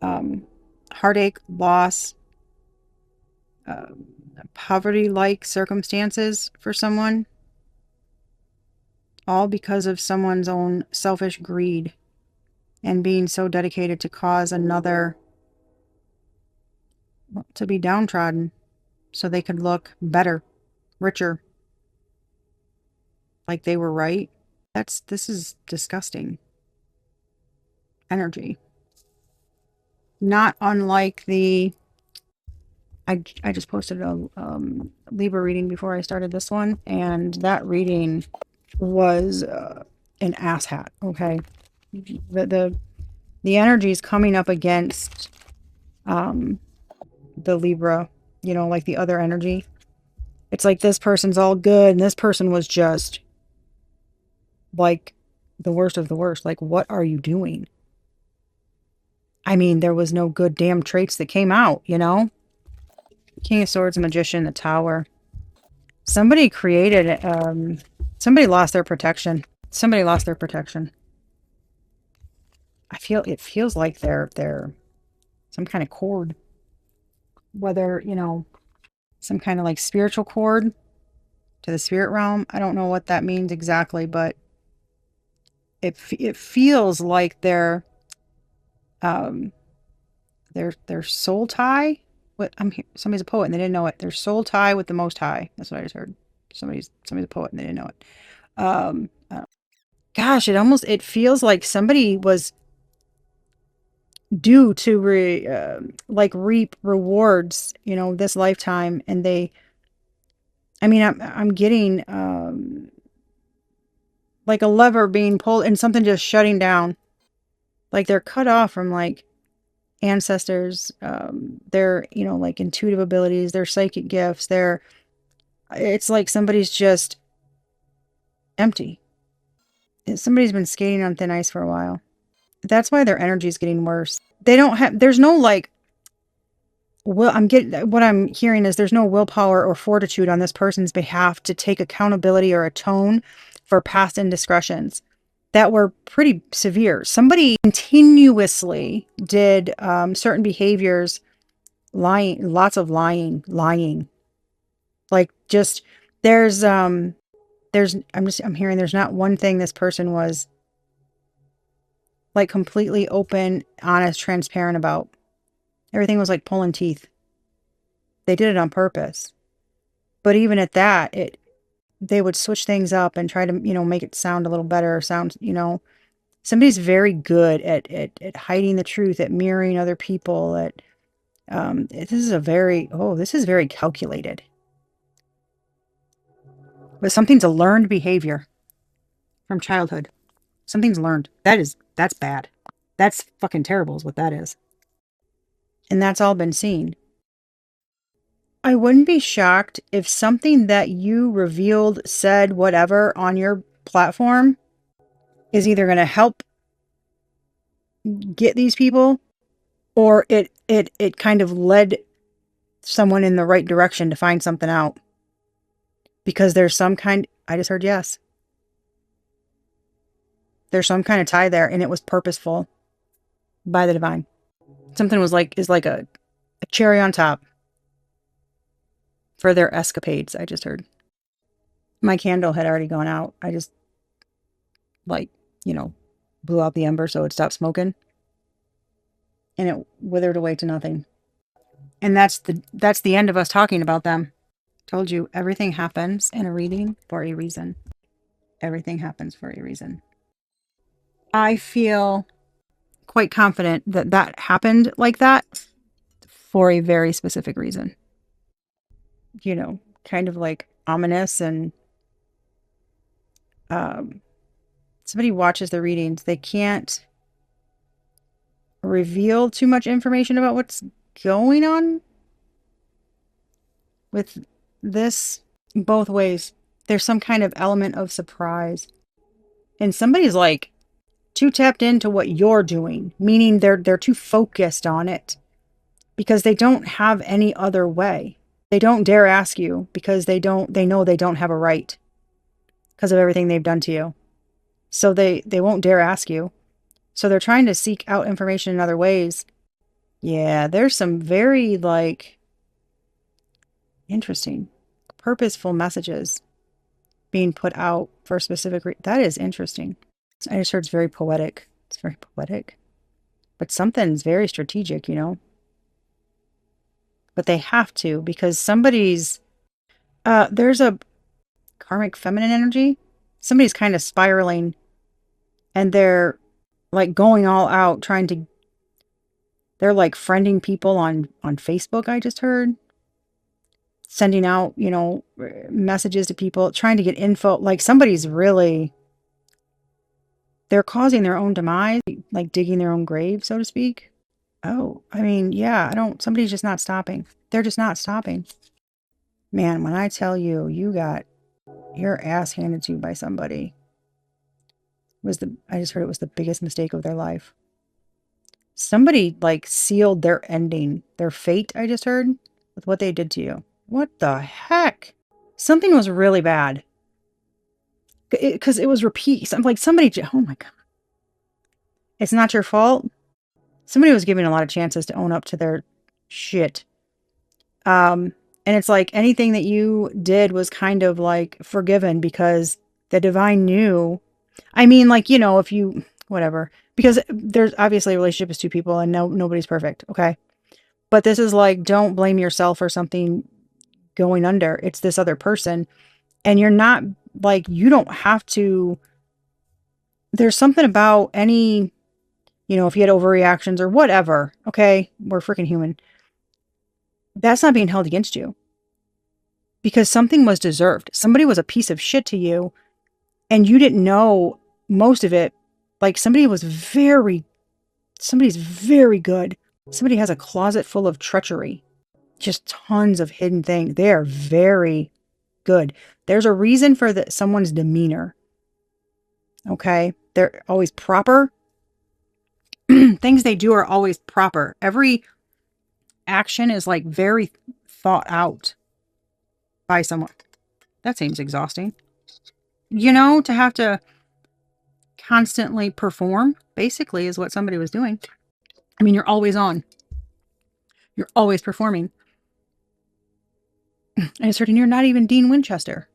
heartache, loss, poverty-like circumstances for someone, all because of someone's own selfish greed and being so dedicated to cause another to be downtrodden so they could look better, richer, like they were right. This is disgusting energy. Not unlike I just posted a Libra reading before I started this one, and that reading was an asshat. Okay, the energy is coming up against the Libra, like the other energy. It's like this person's all good, and this person was just like the worst of the worst. Like, what are you doing? I mean, there was no good damn traits that came out, King of Swords, Magician, the Tower. Somebody created, somebody lost their protection. Somebody lost their protection. It feels like they're some kind of cord. Whether, some kind of like spiritual cord to the spirit realm. I don't know what that means exactly, but it feels like their soul tie. Somebody's a poet and they didn't know it. Their soul tie with the Most High. That's what I just heard. Somebody's a poet and they didn't know it. Gosh, it feels like somebody was due to reap rewards, this lifetime, and I'm getting like a lever being pulled and something just shutting down. Like they're cut off from like ancestors, their, you know, like intuitive abilities, their psychic gifts, it's like somebody's just empty. Somebody's been skating on thin ice for a while. That's why their energy is getting worse. They don't have, there's no like, well, what I'm hearing is there's no willpower or fortitude on this person's behalf to take accountability or atone for past indiscretions that were pretty severe. Somebody continuously did certain behaviors, lying, lots of lying. Like just I'm hearing there's not one thing this person was like completely open, honest, transparent about. Everything was like pulling teeth. They did it on purpose. But even at that, they would switch things up and try to, you know, make it sound a little better, sound, you know, somebody's very good at hiding the truth, at mirroring other people, this is very calculated. But something's a learned behavior from childhood. Something's learned. That's bad. That's fucking terrible is what that is. And that's all been seen. I wouldn't be shocked if something that you revealed, said, whatever on your platform is either going to help get these people or it kind of led someone in the right direction to find something out. Because there's some kind, I just heard yes. There's some kind of tie there and it was purposeful by the divine. Something is like a cherry on top for their escapades, I just heard. My candle had already gone out. I just, like, you know, blew out the ember so it stopped smoking. And it withered away to nothing. And that's the end of us talking about them. Told you, everything happens in a reading for a reason. Everything happens for a reason. I feel quite confident that that happened like that for a very specific reason. You know, kind of like ominous and somebody watches the readings. They can't reveal too much information about what's going on with this both ways. There's some kind of element of surprise. And somebody's like too tapped into what you're doing, meaning they're too focused on it because they don't have any other way. They don't dare ask you because they know they don't have a right because of everything they've done to you. So they won't dare ask you. So they're trying to seek out information in other ways. Yeah, there's some very like interesting, purposeful messages being put out for a specific that is interesting. I just heard it's very poetic. It's very poetic. But something's very strategic, you know. But they have to because somebody's there's a karmic feminine energy. Somebody's kind of spiraling and they're like going all out they're like friending people on Facebook, I just heard. Sending out, you know, messages to people, trying to get info. Like somebody's really, they're causing their own demise, like digging their own grave, so to speak. Oh, I mean, yeah, somebody's just not stopping. They're just not stopping. Man, when I tell you, you got your ass handed to you by somebody, I just heard it was the biggest mistake of their life. Somebody like sealed their ending, their fate, I just heard, with what they did to you. What the heck? Something was really bad. Because it was repeat. I'm like, oh my God. It's not your fault. Somebody was giving a lot of chances to own up to their shit. And it's like anything that you did was kind of like forgiven because the divine knew. I mean, like, you know, if you, whatever, because there's obviously a relationship is two people and nobody's perfect. Okay. But this is like, don't blame yourself for something going under. It's this other person. And you're not like, you don't have to, there's something about any, you know, if you had overreactions or whatever, okay, we're freaking human. That's not being held against you because something was deserved. Somebody was a piece of shit to you and you didn't know most of it. Like somebody's very good. Somebody has a closet full of treachery. Just tons of hidden things. They are very good. There's a reason for someone's demeanor. Okay? They're always proper. Things they do are always proper. Every action is like very thought out by someone. That seems exhausting. You know, to have to constantly perform, basically, is what somebody was doing. I mean, you're always on. You're always performing. And it's certain you're not even Dean Winchester.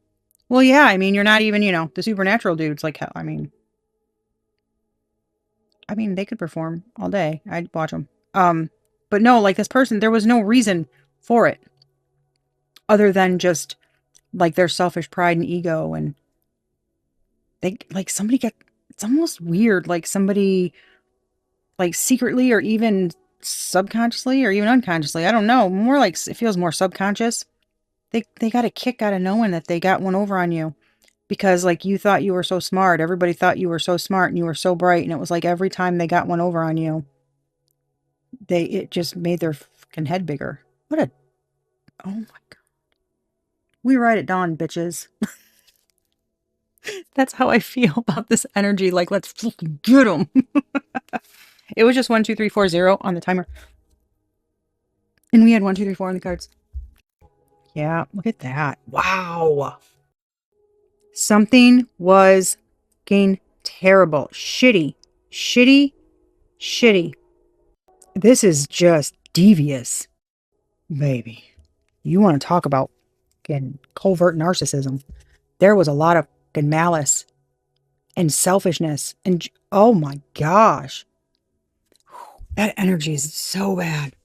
Well, yeah, I mean, you're not even, the supernatural dudes. Like, I mean, they could perform all day. I'd watch them. But no, like this person, there was no reason for it other than just like their selfish pride and ego. And they, like, it's almost weird. Like somebody, like secretly or even subconsciously or even unconsciously, I don't know. More like it feels more subconscious. They got a kick out of knowing that they got one over on you. Because like you thought you were so smart. Everybody thought you were so smart and you were so bright. And it was like every time they got one over on you, it just made their fucking head bigger. Oh my God. We ride at dawn, bitches. That's how I feel about this energy. Like, let's fucking get them. It was just 1, 2, 3, 4, 0 on the timer. And we had 1, 2, 3, 4 on the cards. Yeah, look at that. Wow. Something was getting terrible. Shitty. This is just devious. Baby. You want to talk about getting covert narcissism. There was a lot of malice and selfishness. And oh my gosh. That energy is so bad.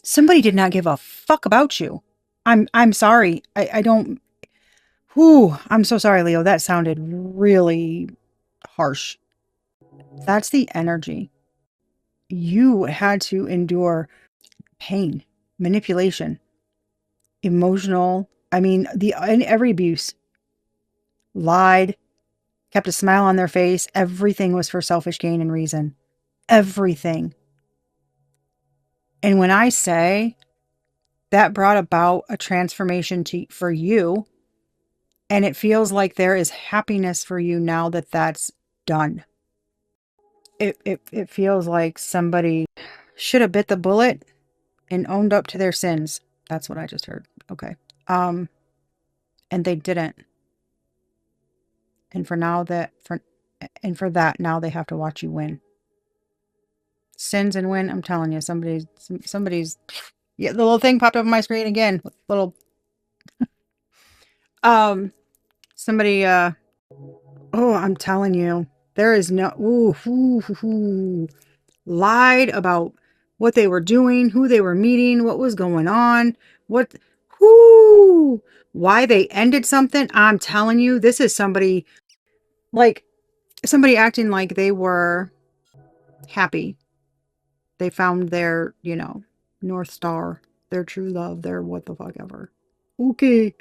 Somebody did not give a fuck about you. I'm sorry. I don't. I'm so sorry, Leo. That sounded really harsh. That's the energy. You had to endure pain, manipulation, emotional. I mean, in every abuse. Lied, kept a smile on their face. Everything was for selfish gain and reason. Everything. And when I say that brought about a transformation for you, and it feels like there is happiness for you now that that's done. It feels like somebody should have bit the bullet and owned up to their sins. That's what I just heard. Okay. And they didn't. And for that, now they have to watch you win. Sins and win. I'm telling you, somebody's, yeah, the little thing popped up on my screen again. Little, somebody, oh, I'm telling you, there is no, lied about what they were doing, who they were meeting, what was going on, why they ended something. I'm telling you, this is somebody acting like they were happy. They found their, North Star, their true love, their what the fuck ever. Okay.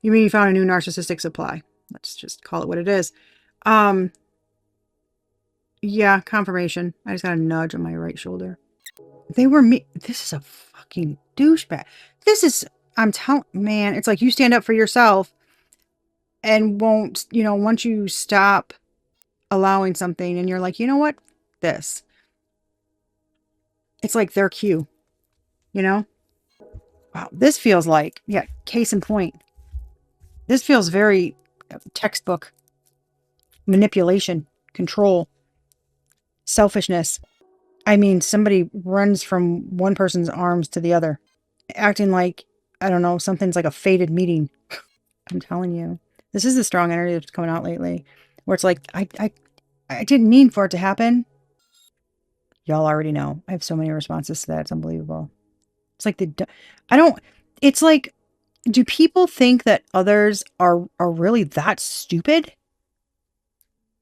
You mean you found a new narcissistic supply? Let's just call it what it is. Yeah, confirmation. I just got a nudge on my right shoulder. They were this is a fucking douchebag. I'm telling, man, it's like you stand up for yourself and won't, once you stop allowing something and you're like, you know what? It's like their cue, Wow, this feels like, yeah, case in point. This feels very textbook manipulation, control, selfishness. I mean, somebody runs from one person's arms to the other, acting like, I don't know, something's like a fated meeting. I'm telling you, this is the strong energy that's coming out lately, where it's like, I didn't mean for it to happen. Y'all already know. I have so many responses to that. It's unbelievable. It's like it's like, do people think that others are really that stupid?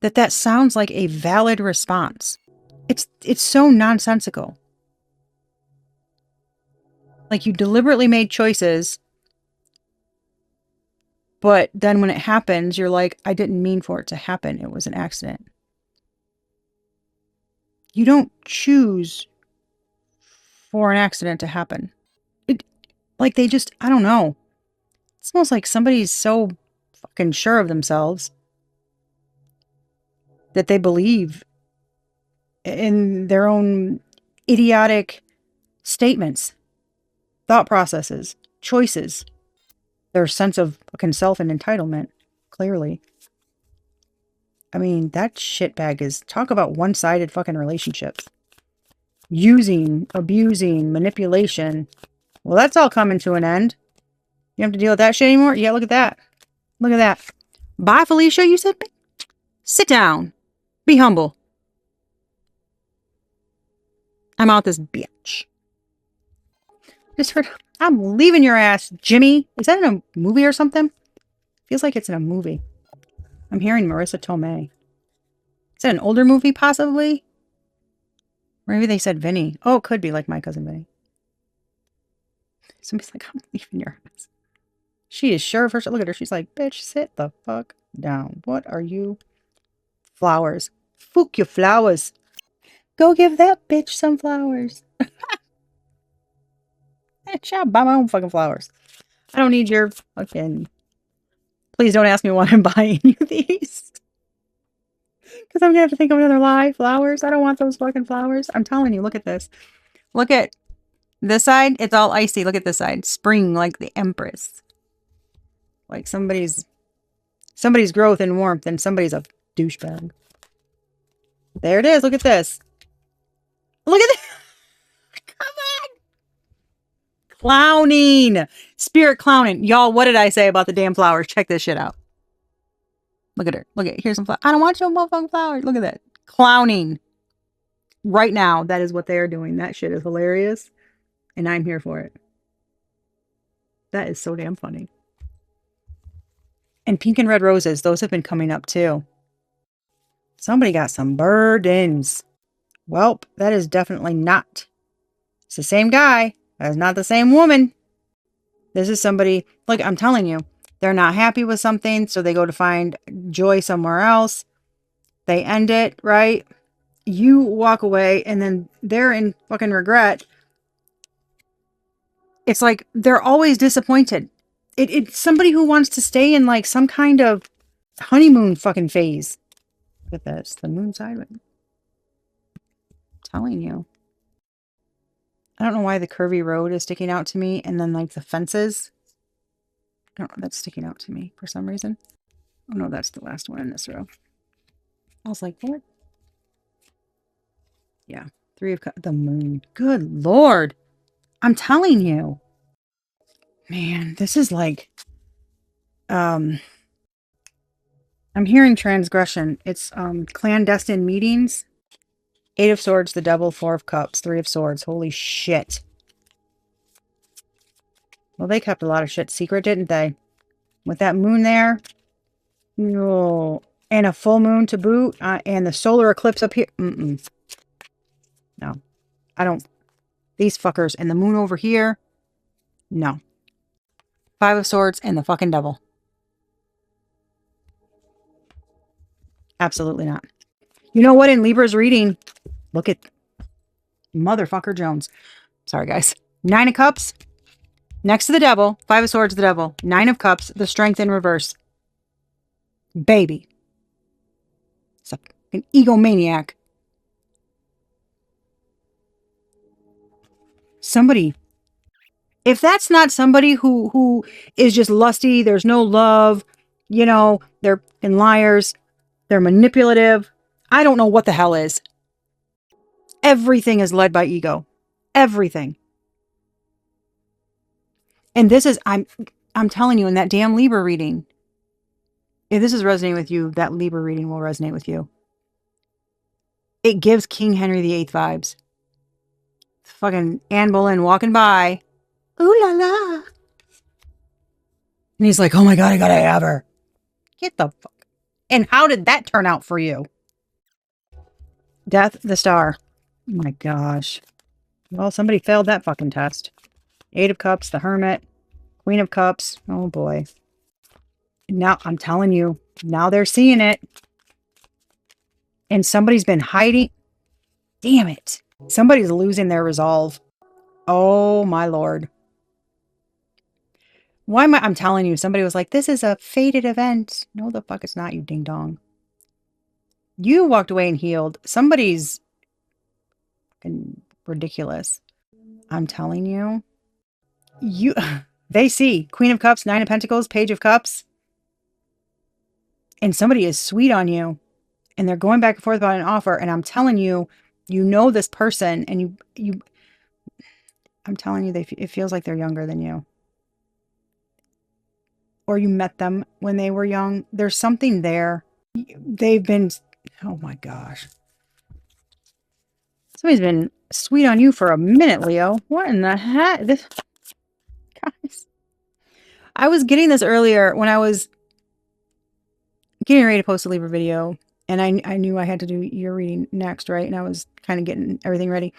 That sounds like a valid response. It's so nonsensical. Like you deliberately made choices, but then when it happens, you're like, I didn't mean for it to happen. It was an accident. You don't choose for an accident to happen. Like they just, I don't know. It's almost like somebody's so fucking sure of themselves that they believe in their own idiotic statements, thought processes, choices, their sense of fucking self and entitlement, clearly. I mean, that shitbag is, talk about one-sided fucking relationships. Using, abusing, manipulation. Well, that's all coming to an end. You don't have to deal with that shit anymore? Yeah, look at that. Look at that. Bye, Felicia, you said? Sit down. Be humble. I'm out this bitch. Just heard, I'm leaving your ass, Jimmy. Is that in a movie or something? Feels like it's in a movie. I'm hearing Marissa Tomei. Is that an older movie, possibly? Maybe they said Vinny. Oh, it could be like My Cousin Vinny. Somebody's like, I'm leaving your ass. She is sure of herself. Look at her. She's like, bitch, sit the fuck down. What are you? Flowers. Fuck your flowers. Go give that bitch some flowers. I'll buy my own fucking flowers. I don't need your fucking... Please don't ask me why I'm buying you these. Because I'm going to have to think of another lie. Flowers? I don't want those fucking flowers. I'm telling you, look at this. Look at this side. It's all icy. Look at this side. Spring like the Empress. Like somebody's growth and warmth and somebody's a douchebag. There it is. Look at this. Look at this. Come on. Clowning. Spirit clowning. Y'all, what did I say about the damn flowers? Check this shit out. Look at her. Look at, here's some flowers. I don't want your motherfucking flowers. Look at that. Clowning. Right now, that is what they are doing. That shit is hilarious. And I'm here for it. That is so damn funny. And pink and red roses. Those have been coming up too. Somebody got some burdens. Welp, that is definitely not. It's the same guy. That is not the same woman. This is somebody, like I'm telling you, they're not happy with something, so they go to find joy somewhere else. They end it, right? You walk away, and then they're in fucking regret. It's like they're always disappointed. It's somebody who wants to stay in like some kind of honeymoon fucking phase. Look at this, the moon sideways. I'm telling you. I don't know why the curvy road is sticking out to me, and then like the fences. I don't know, that's sticking out to me for some reason. Oh no, that's the last one in this row. I was like, what? Yeah, three of the moon. Good Lord. I'm telling you. Man, this is like, I'm hearing transgression. It's clandestine meetings. 8 of Swords, the Devil, 4 of Cups, 3 of Swords. Holy shit. Well, they kept a lot of shit secret, didn't they? With that moon there. No. And a full moon to boot. And the solar eclipse up here. Mm-mm. No. I don't. These fuckers. And the moon over here. No. 5 of Swords and the fucking Devil. Absolutely not. You know what? In Libra's reading, look at motherfucker Jones. Sorry, guys. 9 of Cups. Next to the Devil. 5 of Swords, the Devil. 9 of Cups, the Strength in reverse. Baby. It's an egomaniac. Somebody. If that's not somebody who is just lusty, there's no love, you know, they're liars, they're manipulative. I don't know what the hell is. Everything is led by ego. Everything. And this is, I'm telling you, in that damn Libra reading, if this is resonating with you, that Libra reading will resonate with you. It gives King Henry VIII vibes. Fucking Anne Boleyn walking by. Ooh la la. And he's like, oh my God, I gotta have her. Get the fuck. And how did that turn out for you? Death, the Star. Oh my gosh. Well, somebody failed that fucking test. 8 of Cups, the Hermit. Queen of Cups. Oh boy. Now, I'm telling you, now they're seeing it. And somebody's been hiding. Damn it. Somebody's losing their resolve. Oh my Lord. Why am I'm telling you, somebody was like, this is a fated event. No, the fuck it's not, you ding dong. You walked away and healed. Somebody's fucking ridiculous. I'm telling you. You, they see Queen of Cups, Nine of Pentacles, Page of Cups. And somebody is sweet on you. And they're going back and forth about an offer. And I'm telling you, you know this person. And I'm telling you, it feels like they're younger than you. Or you met them when they were young. There's something there. They've been, oh my gosh. Somebody's been sweet on you for a minute, Leo. What in the heck? This, guys. I was getting this earlier when I was getting ready to post a Libra video. And I knew I had to do your reading next, right? And I was kind of getting everything ready.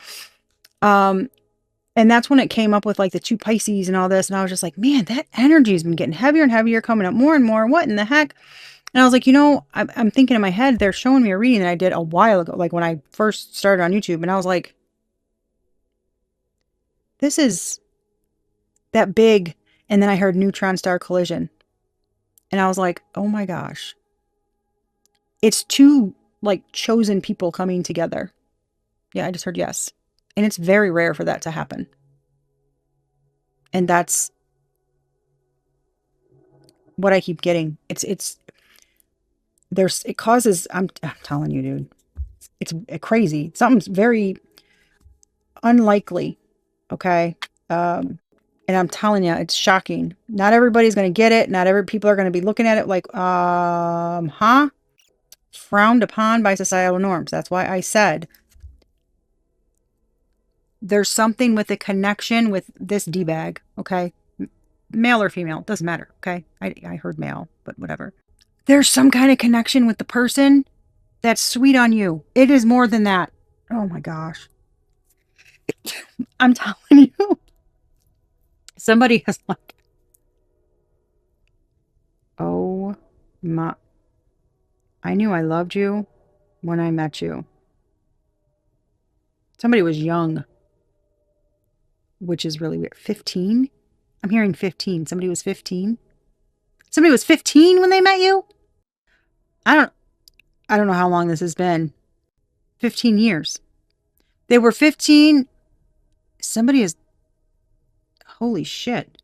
And that's when it came up with like the 2 Pisces and all this. And I was just like, man, that energy has been getting heavier and heavier, coming up more and more. What in the heck? And I was like, you know, I'm thinking in my head, they're showing me a reading that I did a while ago, like when I first started on YouTube. And I was like, this is that big. And then I heard neutron star collision. And I was like, oh my gosh. It's 2 like chosen people coming together. Yeah, I just heard yes. And it's very rare for that to happen. And that's what I keep getting. It causes, I'm telling you, dude, it's crazy. Something's very unlikely. Okay. And I'm telling you, it's shocking. Not everybody's going to get it. Not every people are going to be looking at it like, huh? Frowned upon by societal norms. That's why I said there's something with the connection with this D-bag. Okay. Male or female, doesn't matter. Okay. I heard male, but whatever. There's some kind of connection with the person that's sweet on you. It is more than that. Oh my gosh. I'm telling you. Somebody has like, oh my, I knew I loved you when I met you. Somebody was young, which is really weird. 15? I'm hearing 15. Somebody was 15. Somebody was 15 when they met you? I don't know how long this has been. 15 years. They were 15. Somebody is, holy shit.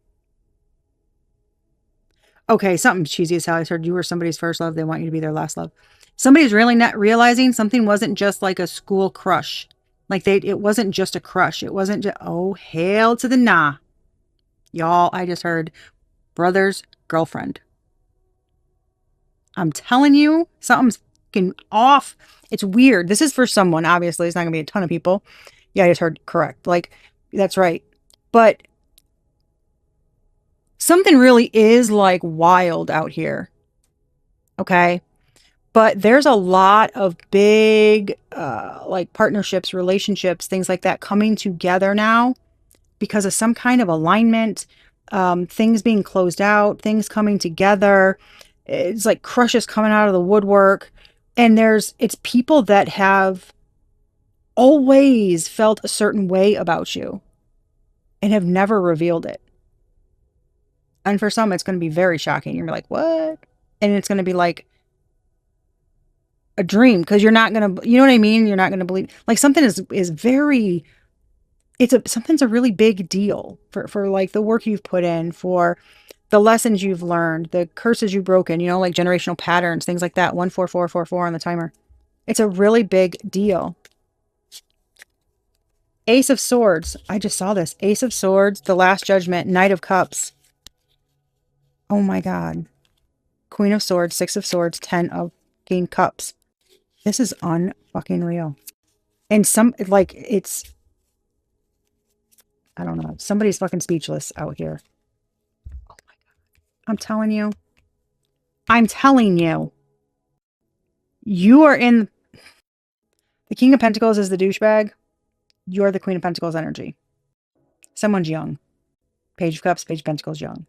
Okay, something cheesy as hell. I heard you were somebody's first love. They want you to be their last love. Somebody's really not realizing something wasn't just like a school crush. Like it wasn't just a crush. It wasn't just, oh, hail to the nah. Y'all, I just heard brother's girlfriend. I'm telling you, something's fucking off. It's weird. This is for someone, obviously. It's not going to be a ton of people. Yeah, I just heard correct. Like, that's right. But something really is like wild out here. Okay. But there's a lot of big, like partnerships, relationships, things like that coming together now because of some kind of alignment, things being closed out, things coming together. It's like crushes coming out of the woodwork. And it's people that have always felt a certain way about you and have never revealed it. And for some, it's going to be very shocking. You're like, what? And it's going to be like a dream because you're not going to, you know what I mean? You're not going to believe, like something is very, something's a really big deal for like the work you've put in, for the lessons you've learned, the curses you've broken, you know, like generational patterns, things like that. 14444 on the timer. It's a really big deal. Ace of Swords. I just saw this. Ace of Swords, the Last Judgment, Knight of Cups. Oh my God. Queen of Swords, Six of Swords, 10 of Cups. This is unfucking real. And like, I don't know. Somebody's fucking speechless out here. Oh my God. I'm telling you. You are in. The King of Pentacles is the douchebag. You're the Queen of Pentacles energy. Someone's young. Page of Cups, Page of Pentacles, young.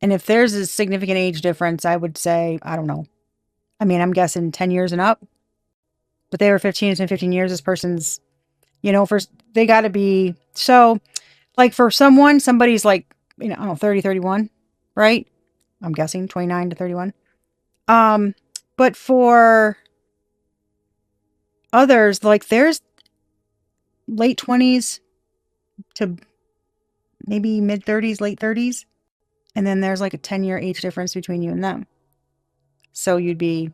And if there's a significant age difference, I would say, I don't know. I mean, I'm guessing 10 years and up. but they were 15 to 15 years. This person's, they got to be, so like for somebody's like, I don't know, 30, 31, right? I'm guessing 29 to 31. But for others, like there's late 20s to maybe mid 30s, late 30s. And then there's like a 10-year age difference between you and them. So you'd be,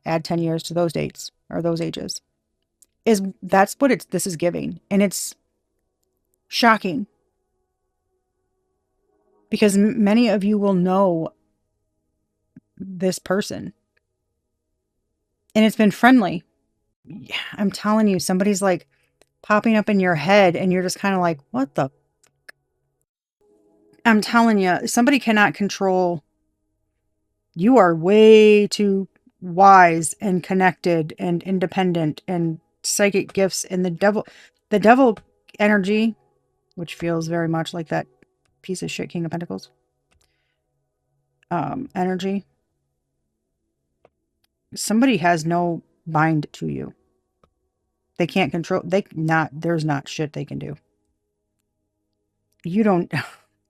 add 10 years to those dates or those ages. That's what this is giving. And it's shocking because many of you will know this person and it's been friendly. Yeah, I'm telling you, somebody's like popping up in your head and you're just kind of like, what the? I'm telling you, somebody cannot control. You are way too wise and connected and independent and psychic gifts, and the devil energy, which feels very much like that piece of shit King of Pentacles energy. Somebody has no bind to you. They can't control. There's not shit they can do. You don't.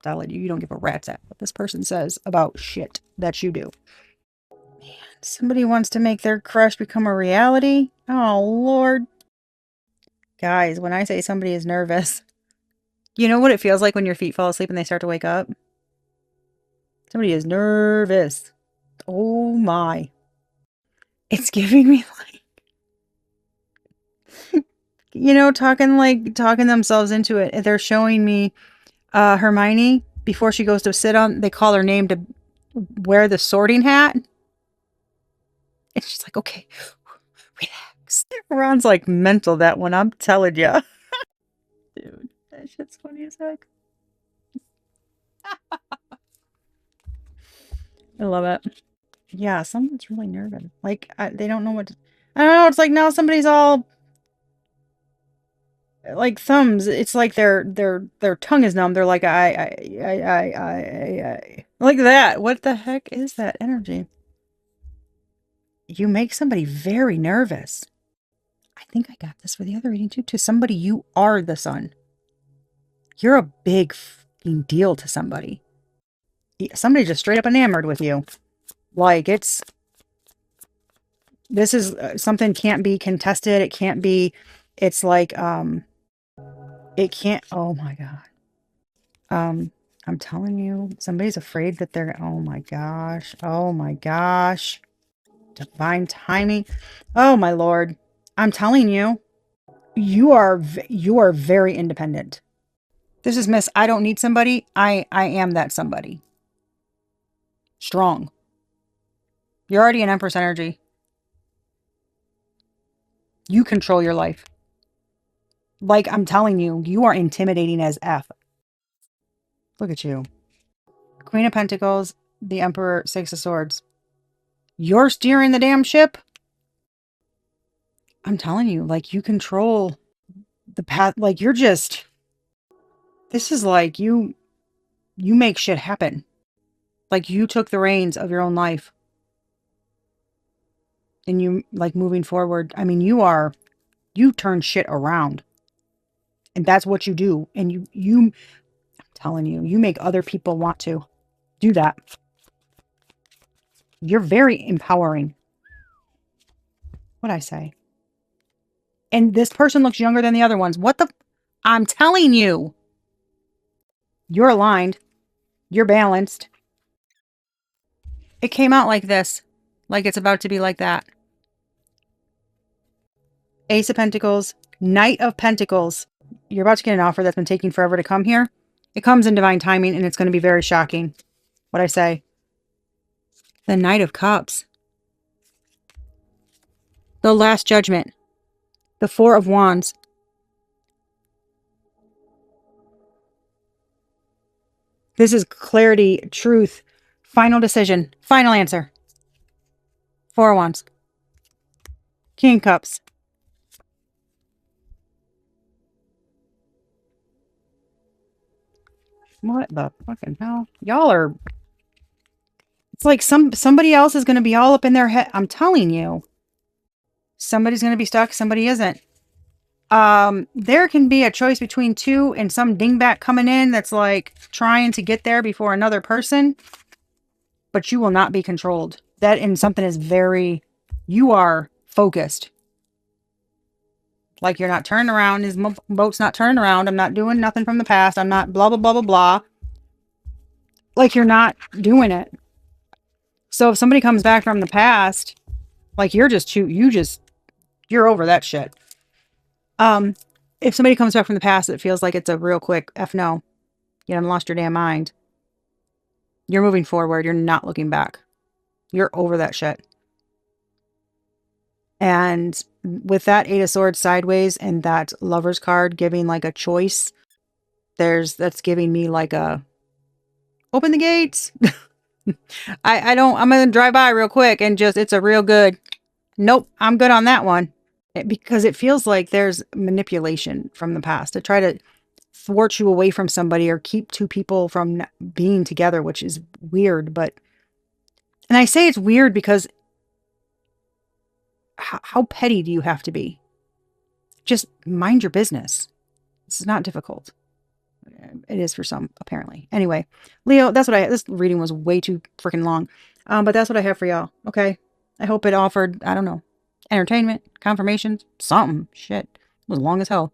You don't give a rat's ass what this person says about shit that you do. Man, somebody wants to make their crush become a reality. Oh Lord. Guys, when I say somebody is nervous, you know what it feels like when your feet fall asleep and they start to wake up? Somebody is nervous. Oh my. It's giving me talking themselves into it. They're showing me Hermione before she goes to sit on, they call her name to wear the sorting hat. And she's like, okay, relax. Ron's like mental that one, I'm telling ya. Dude, that shit's funny as heck. I love it. Yeah, someone's really nervous. Like, they don't know what to, I don't know. It's like now somebody's all like thumbs. It's like their tongue is numb. They're like, I, like that. What the heck is that energy? You make somebody very nervous. I think I got this for the other reading too. To somebody, you are the sun. You're a big fucking deal to somebody. Somebody just straight up enamored with you. Like this is something can't be contested. It can't be, it's like, it can't, oh my God. I'm telling you, somebody's afraid that they're, oh my gosh. Oh my gosh. Divine timing. Oh my Lord. I'm telling you, you are very independent. This is Miss, I don't need somebody. I am that somebody. Strong. You're already an Empress energy. You control your life. Like I'm telling you, you are intimidating as F. Look at you. Queen of Pentacles, the Emperor, Six of Swords. You're steering the damn ship. I'm telling you, like you control the path. Like you're just, this is like you make shit happen. Like you took the reins of your own life. And you like moving forward. I mean, you turn shit around. And that's what you do. And I'm telling you, you make other people want to do that. You're very empowering. What'd I say? And this person looks younger than the other ones. What the? I'm telling you. You're aligned. You're balanced. It came out like this. Like it's about to be like that. Ace of Pentacles. Knight of Pentacles. You're about to get an offer that's been taking forever to come here. It comes in divine timing and it's going to be very shocking. What'd I say? The Knight of Cups. The Last Judgment. The Four of Wands. This is clarity, truth, final decision, final answer. Four of Wands. King of Cups. What the fucking hell? Y'all are... It's like somebody else is going to be all up in their head. I'm telling you. Somebody's going to be stuck. Somebody isn't. There can be a choice between two and some dingbat coming in that's like trying to get there before another person, but you will not be controlled. That and something is very, you are focused. Like you're not turning around. His boat's not turning around. I'm not doing nothing from the past. I'm not blah, blah, blah, blah, blah. Like you're not doing it. So if somebody comes back from the past, like you're over that shit. If somebody comes back from the past, it feels like it's a real quick F no. You haven't lost your damn mind. You're moving forward. You're not looking back. You're over that shit. And with that Eight of Swords sideways and that Lover's card giving like a choice, that's giving me like a open the gates. I'm gonna drive by real quick and it's a real good. Nope, I'm good on that one. Because it feels like there's manipulation from the past to try to thwart you away from somebody or keep two people from being together, which is weird. And I say it's weird because how petty do you have to be? Just mind your business. This is not difficult. It is for some, apparently. Anyway, Leo, this reading was way too freaking long. But that's what I have for y'all. Okay. I hope it offered, I don't know, entertainment, confirmation, something. Shit. It was long as hell.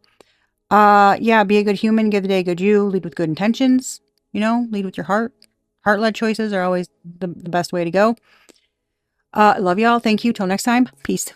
Yeah, be a good human, give the day a good you, lead with good intentions, lead with your heart. Heart-led choices are always the best way to go. Love y'all. Thank you. Till next time. Peace.